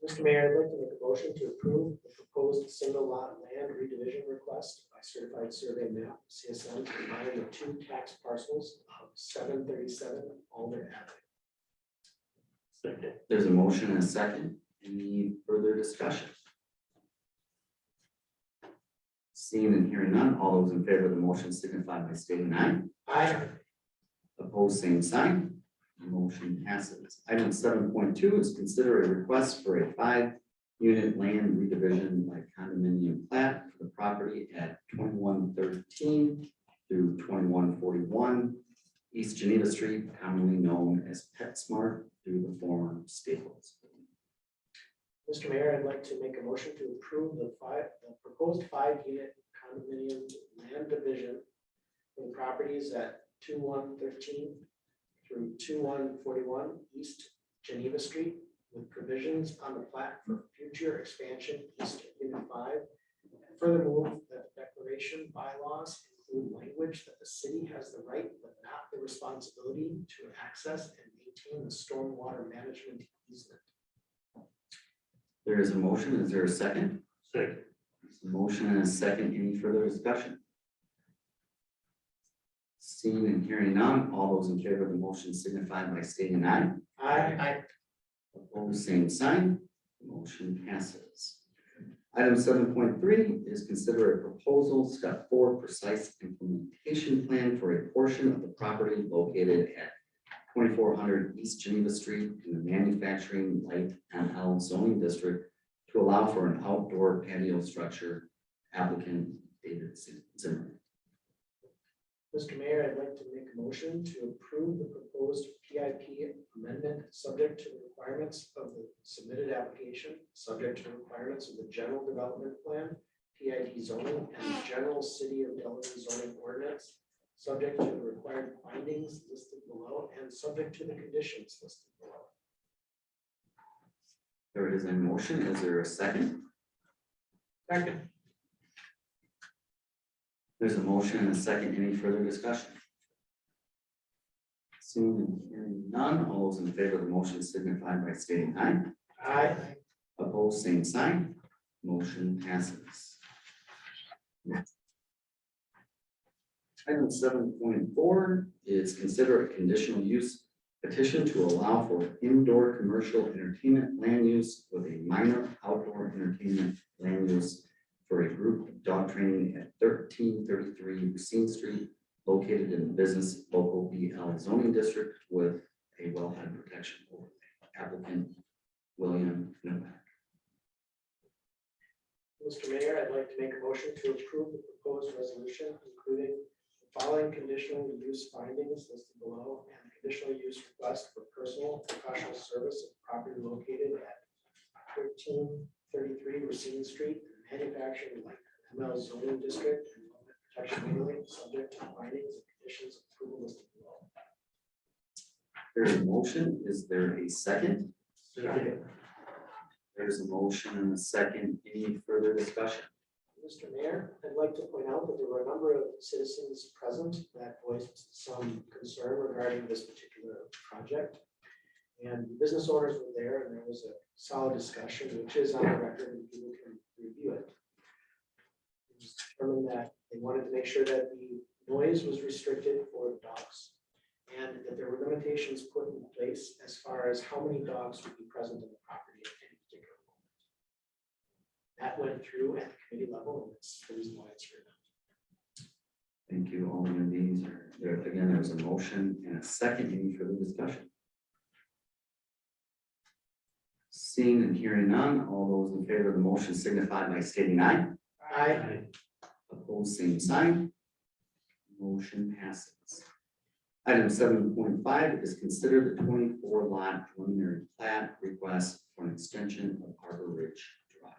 Speaker 13: Mr. Mayor, I'd like to make a motion to approve the proposed single lot land redivision request by certified survey map, CSM, combining the 2 tax parcels of 737 Alder Avenue.
Speaker 5: Second.
Speaker 1: There's a motion and a second. Any further discussion? Seeing and hearing none, all those in favor of the motion signify by stating aye.
Speaker 13: Aye.
Speaker 1: Opposed, same sign. Motion passes. Item 7.2 is consider a request for a 5-unit land redivision by condominium plat for the property at 2113 through 2141 East Geneva Street, commonly known as PetSmart, through the former Staples.
Speaker 13: Mr. Mayor, I'd like to make a motion to approve the proposed 5-unit condominium land division for the properties at 2113 through 2141 East Geneva Street, with provisions on the plat for future expansion east of Unit 5. And further move that declaration bylaws include language that the city has the right but not the responsibility to access and maintain the stormwater management easement.
Speaker 1: There is a motion. Is there a second?
Speaker 5: Second.
Speaker 1: There's a motion and a second. Any further discussion? Seeing and hearing none, all those in favor of the motion signify by stating aye.
Speaker 13: Aye.
Speaker 1: Opposed, same sign. Motion passes. Item 7.3 is consider a proposal, step 4, precise implementation plan for a portion of the property located at 2400 East Geneva Street in the Manufacturing Light ML zoning district to allow for an outdoor patio structure. Applicant David Zimmer.
Speaker 13: Mr. Mayor, I'd like to make a motion to approve the proposed PIP amendment, subject to the requirements of the submitted application, subject to the requirements of the general development plan, PID zoning, and the general city of Delavan zoning ordinance, subject to the required findings listed below, and subject to the conditions listed below.
Speaker 1: There is a motion. Is there a second?
Speaker 3: Second.
Speaker 1: There's a motion and a second. Any further discussion? Seeing and hearing none, all those in favor of the motion signify by stating aye.
Speaker 13: Aye.
Speaker 1: Opposed, same sign. Motion passes. Item 7.4 is consider a conditional use petition to allow for indoor commercial entertainment land use with a minor outdoor entertainment land use for a group dog training at 1333 Racine Street, located in the business local BL zoning district with a wellhead protection overlay. Applicant William Novak.
Speaker 13: Mr. Mayor, I'd like to make a motion to approve the proposed resolution, including the following conditional use findings listed below and the conditional use request for personal professional service of property located at 1333 Racine Street, manufacturing light ML zoning district and protection overlay, subject to findings and conditions of approval listed below.
Speaker 1: There's a motion. Is there a second?
Speaker 13: Second.
Speaker 1: There's a motion and a second. Any further discussion?
Speaker 13: Mr. Mayor, I'd like to point out that there were a number of citizens present that voiced some concern regarding this particular project. And business owners were there, and there was a solid discussion, which is on the record, and people can review it. It was determined that they wanted to make sure that the noise was restricted for the dogs, and that there were limitations put in place as far as how many dogs would be present on the property at any particular moment. That went through at the committee level, and it's the reason why it's written.
Speaker 1: Thank you. Alderman Dees. There again, there was a motion and a second. Any further discussion? Seeing and hearing none, all those in favor of the motion signify by stating aye.
Speaker 13: Aye.
Speaker 1: Opposed, same sign. Motion passes. Item 7.5 is consider the 24 lot preliminary plat request for an extension of Arbor Ridge Drive.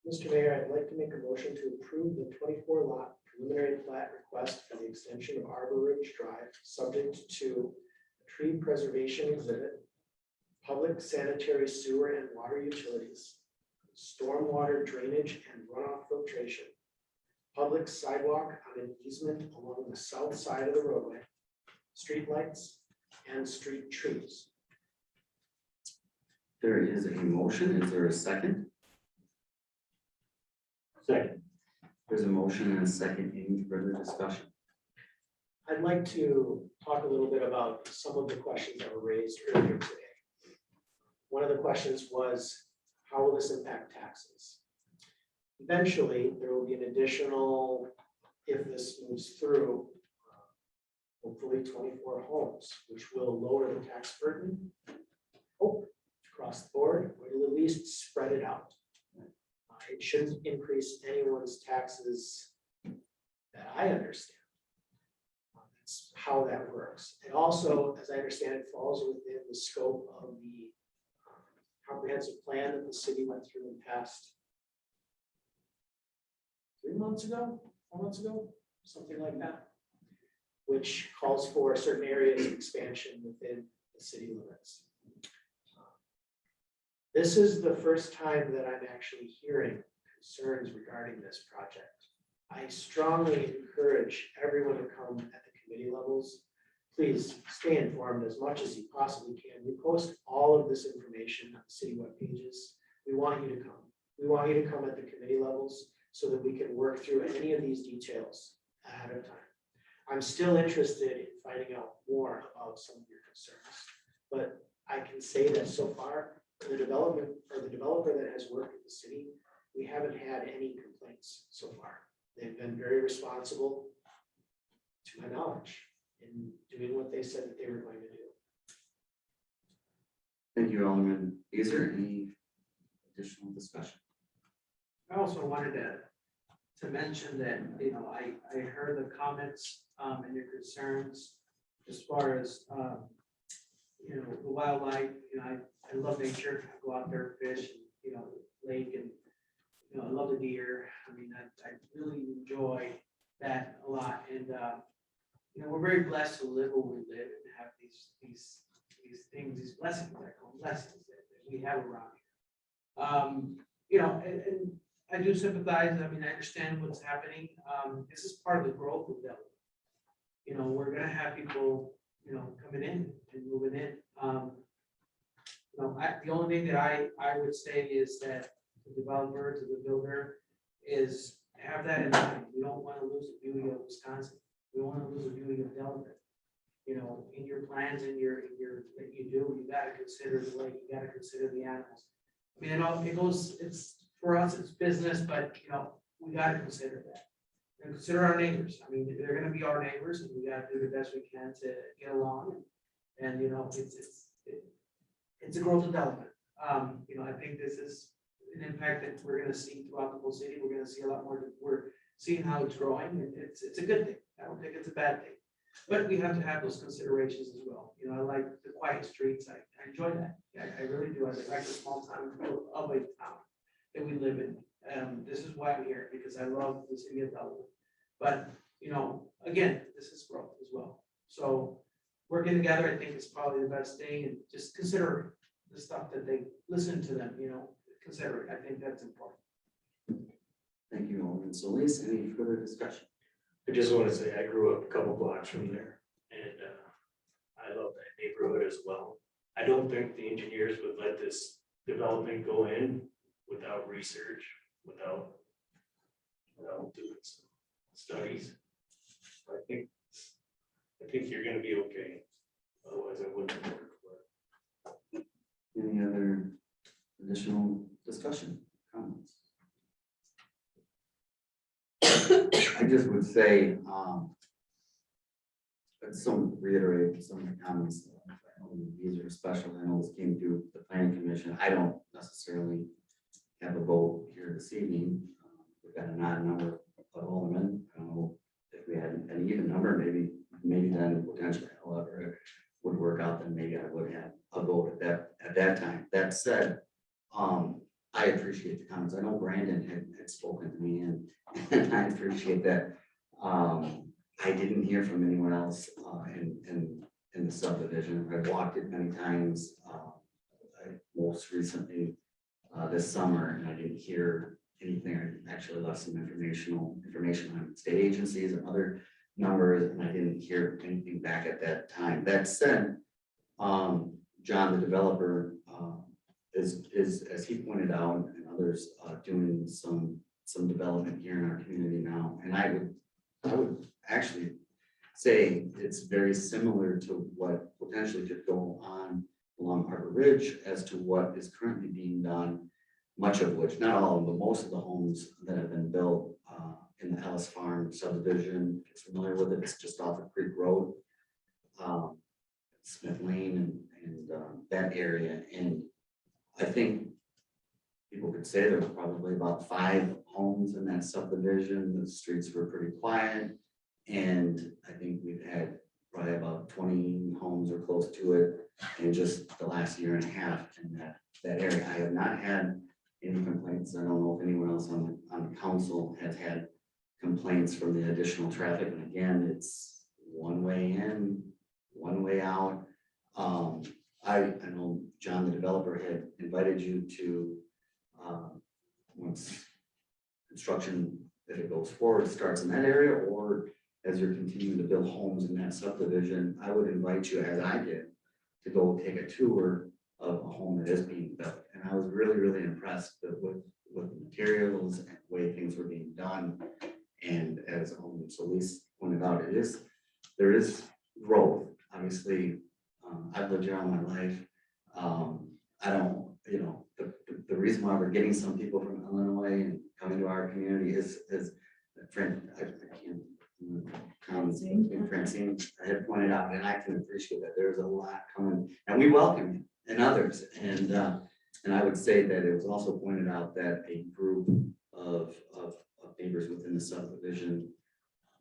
Speaker 13: Mr. Mayor, I'd like to make a motion to approve the 24 lot preliminary plat request for the extension of Arbor Ridge Drive, subject to a tree preservation exhibit, public sanitary sewer and water utilities, stormwater drainage and runoff filtration, public sidewalk on an easement along the south side of the roadway, streetlights, and street trees.
Speaker 1: There is a motion. Is there a second?
Speaker 5: Second.
Speaker 1: There's a motion and a second. Any further discussion?
Speaker 13: I'd like to talk a little bit about some of the questions that were raised earlier today. One of the questions was, how will this impact taxes? Eventually, there will be an additional, if this moves through, hopefully 24 homes, which will lower the tax burden. Hope across the board, or at least spread it out. It shouldn't increase anyone's taxes that I understand. That's how that works. And also, as I understand, it falls within the scope of the comprehensive plan that the city went through and passed 3 months ago, 4 months ago, something like that, which calls for certain areas of expansion within the city limits. This is the first time that I'm actually hearing concerns regarding this project. I strongly encourage everyone to come at the committee levels. Please stay informed as much as you possibly can. We post all of this information on the city web pages. We want you to come. We want you to come at the committee levels so that we can work through any of these details ahead of time. I'm still interested in finding out more about some of your concerns, but I can say that so far, the developer that has worked with the city knowledge in doing what they said that they were going to do.
Speaker 1: Thank you, Alderman. Is there any additional discussion?
Speaker 15: I also wanted to mention that, I heard the comments and your concerns as far as, the wildlife, I love nature, I go out there, fish, and, lake, and, I love the deer. I mean, I really enjoy that a lot, and, we're very blessed to live where we live and have these things, these blessings, I call them blessings that we have around here. And I do sympathize. I mean, I understand what's happening. This is part of the growth of Delavan. We're gonna have people, coming in and moving in. The only thing that I would say is that the developer, to the builder, is have that in mind. We don't want to lose the beauty of Wisconsin. We don't want to lose the beauty of Delavan. In your plans and that you do, you gotta consider the lake, you gotta consider the animals. I mean, it goes, it's, for us, it's business, but, we gotta consider that. And consider our neighbors. I mean, they're gonna be our neighbors, and we gotta do the best we can to get along. And, it's a growth of Delavan. I think this is an impact that we're gonna see throughout the whole city. We're gonna see a lot more. We're seeing how it's growing, and it's a good thing. I don't think it's a bad thing. But we have to have those considerations as well. I like the quiet streets. I enjoy that. I really do. I like the small town feel of a town that we live in. This is why I'm here, because I love the city of Delavan. But, again, this is growth as well. So working together, I think, is probably the best thing, and just consider the stuff that they listen to them, consider it. I think that's important.
Speaker 1: Thank you, Alderman Solis. Any further discussion?
Speaker 5: I just want to say I grew up a couple blocks from there, and I love that neighborhood as well. I don't think the engineers would let this development go in without research, without doing some studies. I think you're going to be okay. Otherwise, I wouldn't have voted for it.
Speaker 1: Any other additional discussion, comments? I just would say, reiterate some of the comments. These are special. I know this came through the planning commission. I don't necessarily have a vote here this evening. We've got an odd number of aldermen. I don't know if we had an even number, maybe then potentially, however it would work out, then maybe I would have a vote at that time. That said, I appreciate the comments. I know Brandon had spoken to me, and I appreciate that. I didn't hear from anyone else in the subdivision. I've walked it many times. Most recently this summer, and I didn't hear anything. I actually left some information on state agencies and other numbers, and I didn't hear anything back at that time. That said, John, the developer, is as he pointed out, and others doing some development here in our community now. And I would actually say it's very similar to what potentially could go on along Harbor Ridge as to what is currently being done, much of which, not all of them, but most of the homes that have been built in the Ellis Farm subdivision. If you're familiar with it, it's just off of Creek Road, Smith Lane, and that area. And I think people could say there were probably about 5 homes in that subdivision. The streets were pretty quiet. And I think we've had probably about 20 homes or close to it in just the last year and a half in that area. I have not had any complaints. I don't know if anyone else on the council has had complaints from the additional traffic. And again, it's one way in, one way out. I know John, the developer, had invited you to, once construction, if it goes forward, starts in that area, or as you're continuing to build homes in that subdivision, I would invite you, as I did, to go take a tour of a home that is being built. And I was really, really impressed with the materials and the way things were being done. And as Alderman Solis pointed out, there is growth. Obviously, I've lived here all my life. I don't, the reason why we're getting some people from Illinois and coming to our community is Frank, I can't Francine had pointed out, and I can appreciate that there's a lot coming, and we welcome you and others. And I would say that it was also pointed out that a group of neighbors within the subdivision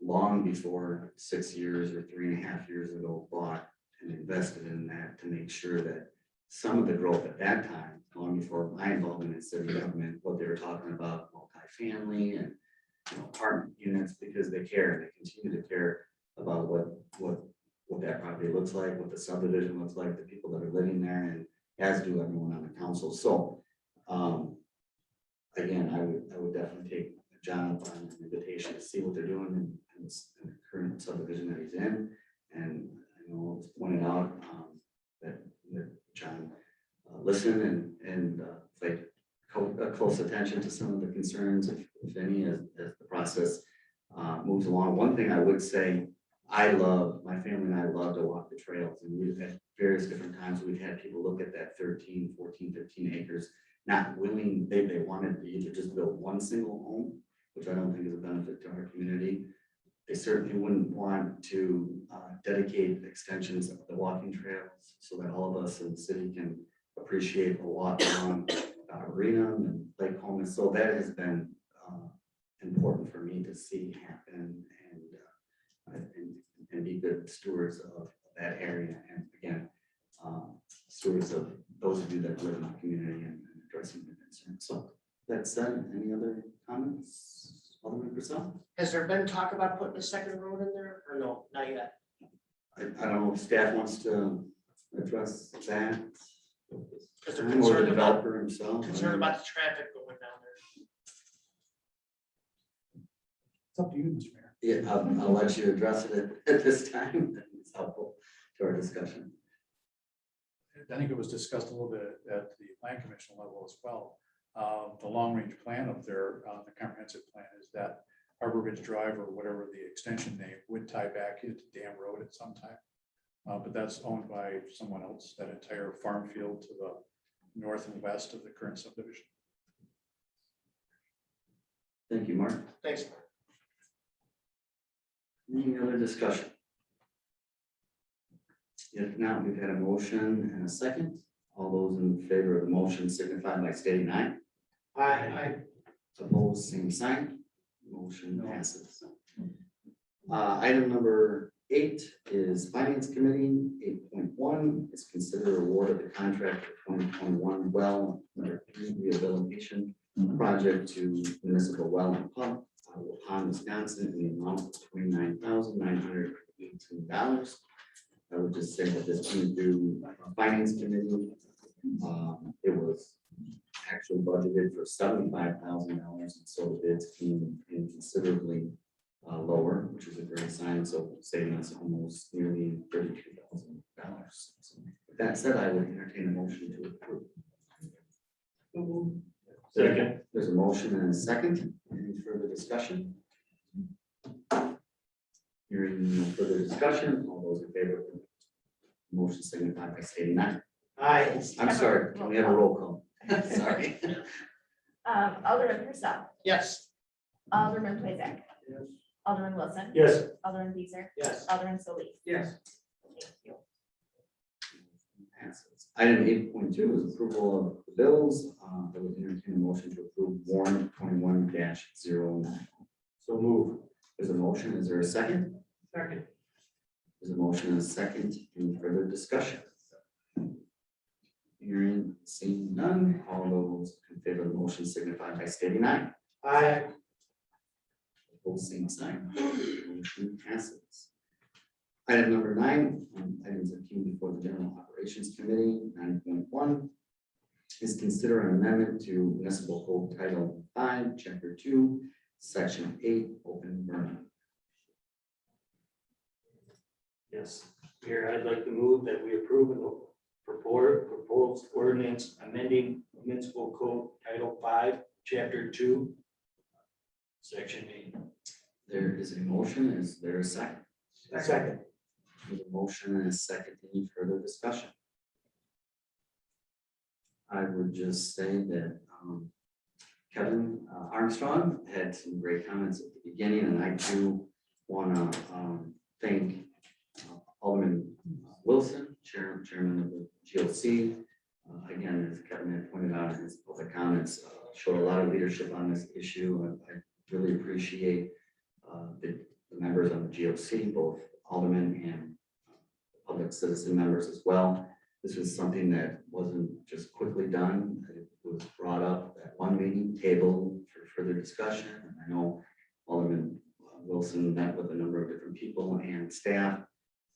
Speaker 1: long before 6 years or 3.5 years ago bought and invested in that to make sure that some of the growth at that time, long before my involvement in city government, what they were talking about, multifamily and apartment units, because they care and they continue to care about what that property looks like, what the subdivision looks like, the people that are living there, and as do everyone on the council. So again, I would definitely take John up on an invitation to see what they're doing in the current subdivision that he's in. And I know it's pointed out that John listened and like close attention to some of the concerns, if any, as the process moves along. One thing I would say, my family and I love to walk the trails, and we've at various different times, we've had people look at that 13, 14, 15 acres, not willing, they wanted to either just build one single home, which I don't think is a benefit to our community. They certainly wouldn't want to dedicate extensions of the walking trails so that all of us in the city can appreciate a walk along Arboretum and Lake Home. So that has been important for me to see happen and be good stewards of that area. And again, stewards of those of you that live in the community and addressing the concerns. So that said, any other comments? Alderman Purcell?
Speaker 13: Has there been talk about putting a second road in there, or no, not yet?
Speaker 1: I don't know if staff wants to address that.
Speaker 13: Because they're
Speaker 1: Or the
Speaker 13: concerned about,
Speaker 1: developer himself.
Speaker 13: concerned about the traffic going down there.
Speaker 5: It's up to you, Mr. Mayor.
Speaker 1: Yeah, I'll let you address it at this time. It's helpful to our discussion.
Speaker 16: I think it was discussed a little bit at the plan commission level as well. The long range plan up there, the comprehensive plan, is that Harbor Ridge Drive, or whatever the extension name, would tie back into Dam Road at some time. But that's owned by someone else, that entire farm field to the north and west of the current subdivision.
Speaker 1: Thank you, Mark.
Speaker 13: Thanks.
Speaker 1: Any other discussion? If not, we've had a motion and a second. All those in favor of the motion signify by stating aye.
Speaker 13: Aye.
Speaker 1: Opposed, same sign. Motion passes. Item number 8 is Finance Committee. 8.1 is consider award of the contract for 2021 well number 3 rehabilitation project to Municipal Well and Pump, Waupun, Wisconsin, in the amount of $29,918. I would just say that this came through Finance Committee. It was actually budgeted for $75,000, and so the bids came in considerably lower, which is a great sign. So saving us almost nearly $32,000. So with that said, I would entertain a motion to approve.
Speaker 5: Second.
Speaker 1: There's a motion and a second. Any further discussion? Hearing no further discussion, all those in favor of the motion signify by stating aye.
Speaker 13: Aye.
Speaker 1: I'm sorry, can we have a roll call? Sorry.
Speaker 6: Alderman Purcell,
Speaker 13: Yes.
Speaker 6: Alderman Plazak. Alderman Wilson.
Speaker 5: Yes.
Speaker 6: Alderman Beezer.
Speaker 13: Yes.
Speaker 6: Alderman Solis.
Speaker 13: Yes.
Speaker 6: Thank you.
Speaker 1: Passes. Item 8.2 is approval of the bills. I would entertain a motion to approve warrant 21-09.
Speaker 5: So move.
Speaker 1: There's a motion. Is there a second?
Speaker 13: Second.
Speaker 1: There's a motion and a second. Any further discussion? Hearing, seeing none, all those in favor of the motion signify by stating aye.
Speaker 13: Aye.
Speaker 1: Opposed, same sign. Motion passes. Item number 9, items that came before the General Operations Committee, 9.1, is consider an amendment to Municipal Code Title 5, Chapter 2, Section 8, open burning.
Speaker 5: Yes, Mayor, I'd like to move that we approve a proposed ordinance amending municipal code Title 5, Chapter 2, Section 8.
Speaker 1: There is a motion. Is there a second?
Speaker 13: Second.
Speaker 1: There's a motion and a second. Any further discussion? I would just say that Kevin Armstrong had some great comments at the beginning, and I too want to thank Alderman Wilson, chairman of the GLC. Again, as Kevin had pointed out in his public comments, showed a lot of leadership on this issue. I really appreciate the members on the GLC, both aldermen and public citizen members as well. This was something that wasn't just quickly done. It was brought up at one meeting, table for further discussion. And I know Alderman Wilson met with a number of different people and staff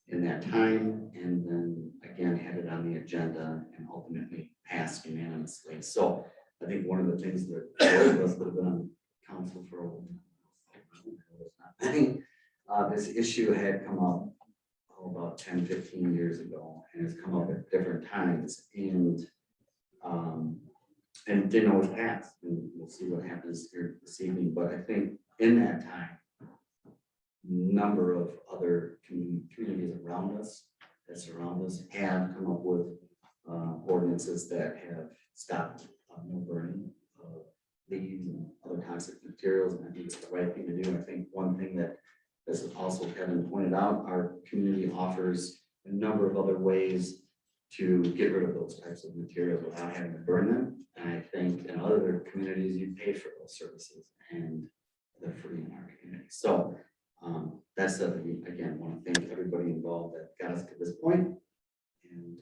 Speaker 1: in that time, and then again had it on the agenda and ultimately passed unanimously. So I think one of the things that both of us would have been on council for a while. I think this issue had come up about 10, 15 years ago, and has come up at different times, and didn't always pass. And we'll see what happens here this evening. But I think in that time, number of other communities around us that surround us have come up with ordinances that have stopped no burning of leaves and other toxic materials, and I think it's the right thing to do. I think one thing that, as also Kevin pointed out, our community offers a number of other ways to get rid of those types of materials without having to burn them. And I think in other communities, you pay for those services and they're free in our community. So that's something, again, want to thank everybody involved that got us to this point. And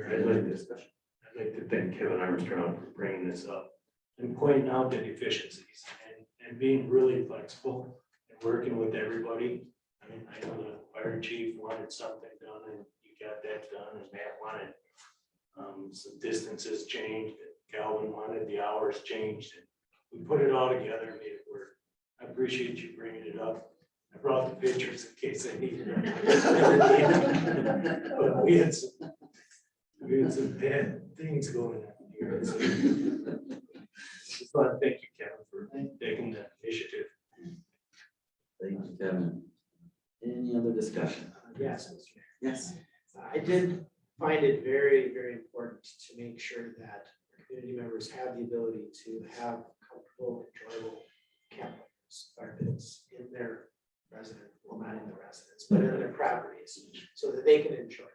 Speaker 5: I'd like to thank Kevin Armstrong for bringing this up and pointing out the deficiencies and being really flexible and working with everybody. I mean, I know the fire chief wanted something done and you got that done, and Matt wanted some distances changed, and Calvin wanted the hours changed, and we put it all together and made it work. I appreciate you bringing it up. I brought the pictures in case I needed them. But we had some bad things going on here. So just want to thank you, Kevin, for taking the initiative.
Speaker 1: thank you, Kevin. Any other discussion?
Speaker 13: Yes, Mr. Mayor.
Speaker 1: Yes.
Speaker 13: I did find it very, very important to make sure that our community members have the ability to have comfortable, enjoyable campfires, fire pits in their residence, well, not in the residence, but in their properties, so that they can enjoy them.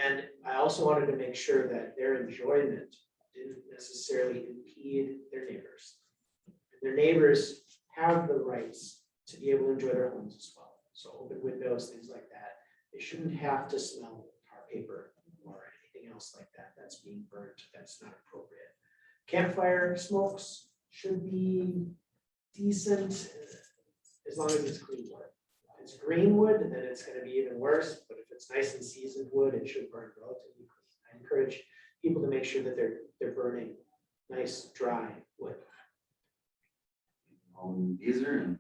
Speaker 13: And I also wanted to make sure that their enjoyment didn't necessarily impede their neighbors. Their neighbors have the rights to be able to enjoy their homes as well. So open windows, things like that. They shouldn't have to smell tar paper or anything else like that that's being burnt. That's not appropriate. Campfire smokes should be decent as long as it's clean wood. If it's green wood, then it's going to be even worse. But if it's nice and seasoned wood, it should burn relatively clean. I encourage people to make sure that they're burning nice, dry wood.
Speaker 1: Alderman Beazer, and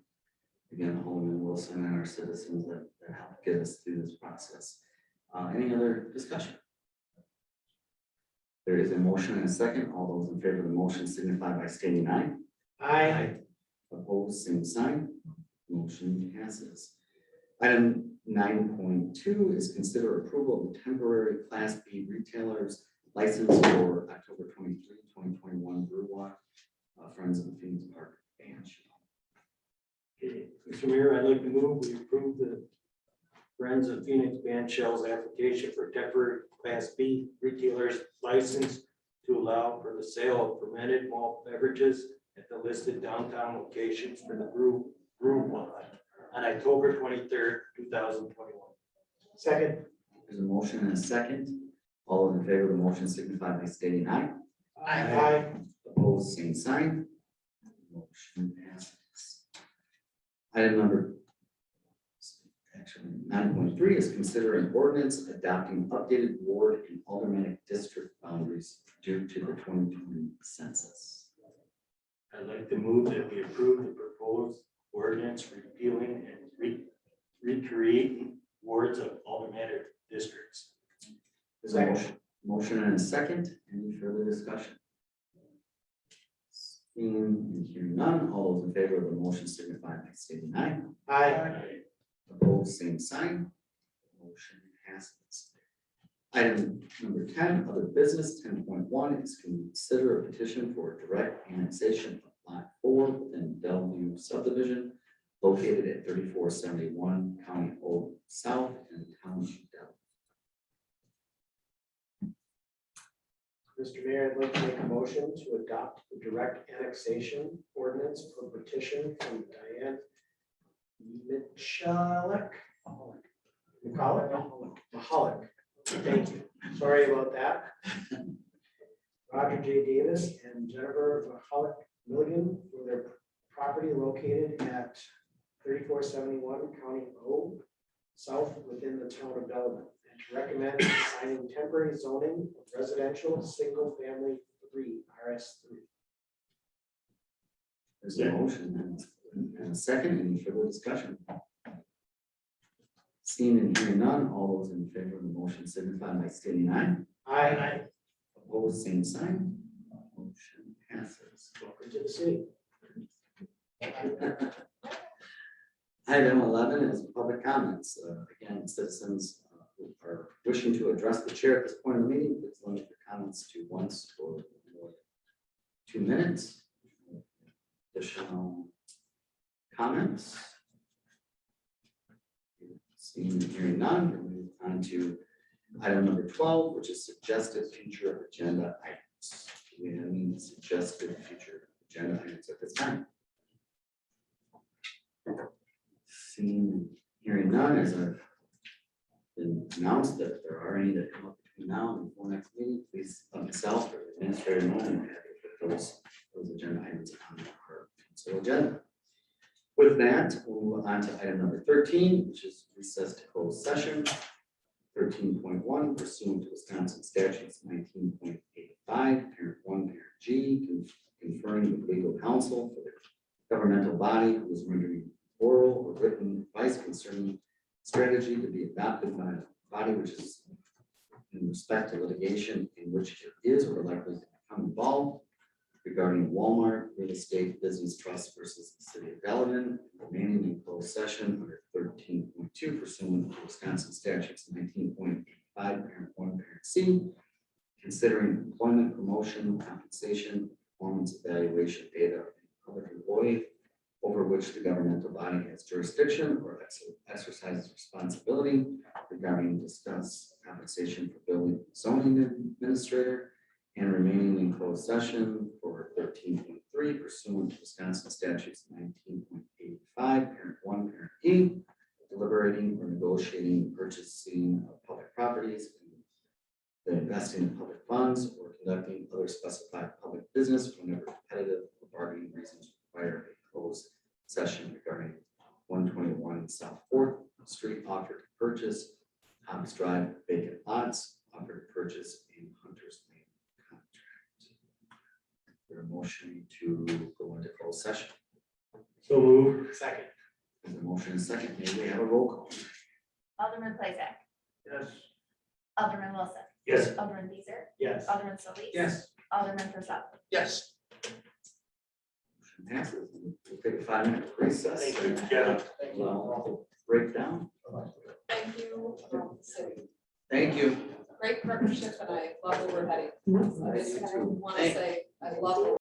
Speaker 1: again, Alderman Wilson and our citizens that helped get us through this process. Any other discussion? There is a motion and a second. All those in favor of the motion signify by stating aye.
Speaker 13: Aye.
Speaker 1: Opposed, same sign. Motion passes. Item 9.2 is consider approval of the temporary Class B retailers license for October 23, 2021 Brew Walk, Friends of the Phoenix Park Band Show.
Speaker 5: Okay, Mr. Mayor, I'd like to move we approve the Friends of Phoenix Band Shell's application for temporary Class B retailers license to allow for the sale of fermented malt beverages at the listed downtown locations for the brew walk on October 23rd, 2021.
Speaker 13: Second.
Speaker 1: There's a motion and a second. All those in favor of the motion signify by stating aye.
Speaker 13: Aye.
Speaker 1: Opposed, same sign. Motion passes. Item number, actually 9.3 is consider an ordinance adopting updated ward and aldermanic district boundaries due to the 2020 census.
Speaker 5: I'd like to move that we approve the proposed ordinance repealing and recreating wards of aldermanic districts.
Speaker 1: There's a motion and a second. Any further discussion? Seeing and hearing none, all those in favor of the motion signify by stating aye.
Speaker 13: Aye.
Speaker 1: Opposed, same sign. Motion passes. Item number 10, other business. 10.1 is consider a petition for direct annexation of lot 4 within Bellevue subdivision located at 3471 County Old South and Town of Delavan.
Speaker 13: Mr. Mayor, I'd like to make a motion to adopt the direct annexation ordinance for petition from Diane Michalik. Mahalik. Thank you. Sorry about that. Roger J. Davis and Jennifer Mahalik Milligan for their property located at 3471 County Road South within the town of Delavan. To recommend signing temporary zoning of residential single family 3 RS3.
Speaker 1: There's a motion and a second. Any further discussion? Seeing and hearing none, all those in favor of the motion signify by stating aye.
Speaker 13: Aye.
Speaker 1: Opposed, same sign. Motion passes.
Speaker 13: Welcome to the city.
Speaker 1: Item 11 is public comments. Again, citizens who are wishing to address the chair at this point in the meeting, please limit your comments to once or more than 2 minutes. Additional comments? Seeing and hearing none, we'll move on to item number 12, which is suggested future agenda items. Do we have any suggested future agenda items at this time? Seeing and hearing none, as I've been announced, that if there are any that come up between now and before next meeting, please let myself or the administrator know, and I'm happy to put those agenda items on our council agenda. With that, we'll move on to item number 13, which is recess to closed session. 13.1 pursuant to Wisconsin statutes 19.85, parent 1, parent G, conferring with legal counsel for the governmental body who is rendering oral or written advice concerning strategy to be adopted by a body which is in respect to litigation in which it is or likely to become involved regarding Walmart Real Estate Business Trust versus the City of Delavan, remaining in closed session under 13.2 pursuant to Wisconsin statutes 19.85, parent 1, parent C, considering employment, promotion, compensation, performance evaluation data of a public employee over which the governmental body has jurisdiction or exercises responsibility regarding discuss compensation for building zoning administrator, and remaining in closed session for 13.3 pursuant to Wisconsin statutes 19.85, parent 1, parent E, deliberating or negotiating purchasing of public properties, the investing in public funds, or conducting other specified public business whenever competitive or bargaining reasons require a closed session regarding 121 South 4th Street offer to purchase Hobbs Drive vacant lots, offer to purchase in Hunter's Lane contract. There a motion to go into closed session.
Speaker 13: So move. Second.
Speaker 1: There's a motion and a second. May we have a roll call?
Speaker 6: Alderman Plazak.
Speaker 13: Yes.
Speaker 6: Alderman Wilson.
Speaker 13: Yes.
Speaker 6: Alderman Beezer.
Speaker 13: Yes.
Speaker 6: Alderman Solis.
Speaker 13: Yes.
Speaker 6: Alderman Purcell.
Speaker 13: Yes.
Speaker 1: Motion passes. We'll take a 5-minute recess.
Speaker 13: Thank you, Kevin.
Speaker 1: Break down.
Speaker 14: Thank you.
Speaker 1: Thank you.
Speaker 14: Great partnership, and I love where we're heading. I just want to say, I love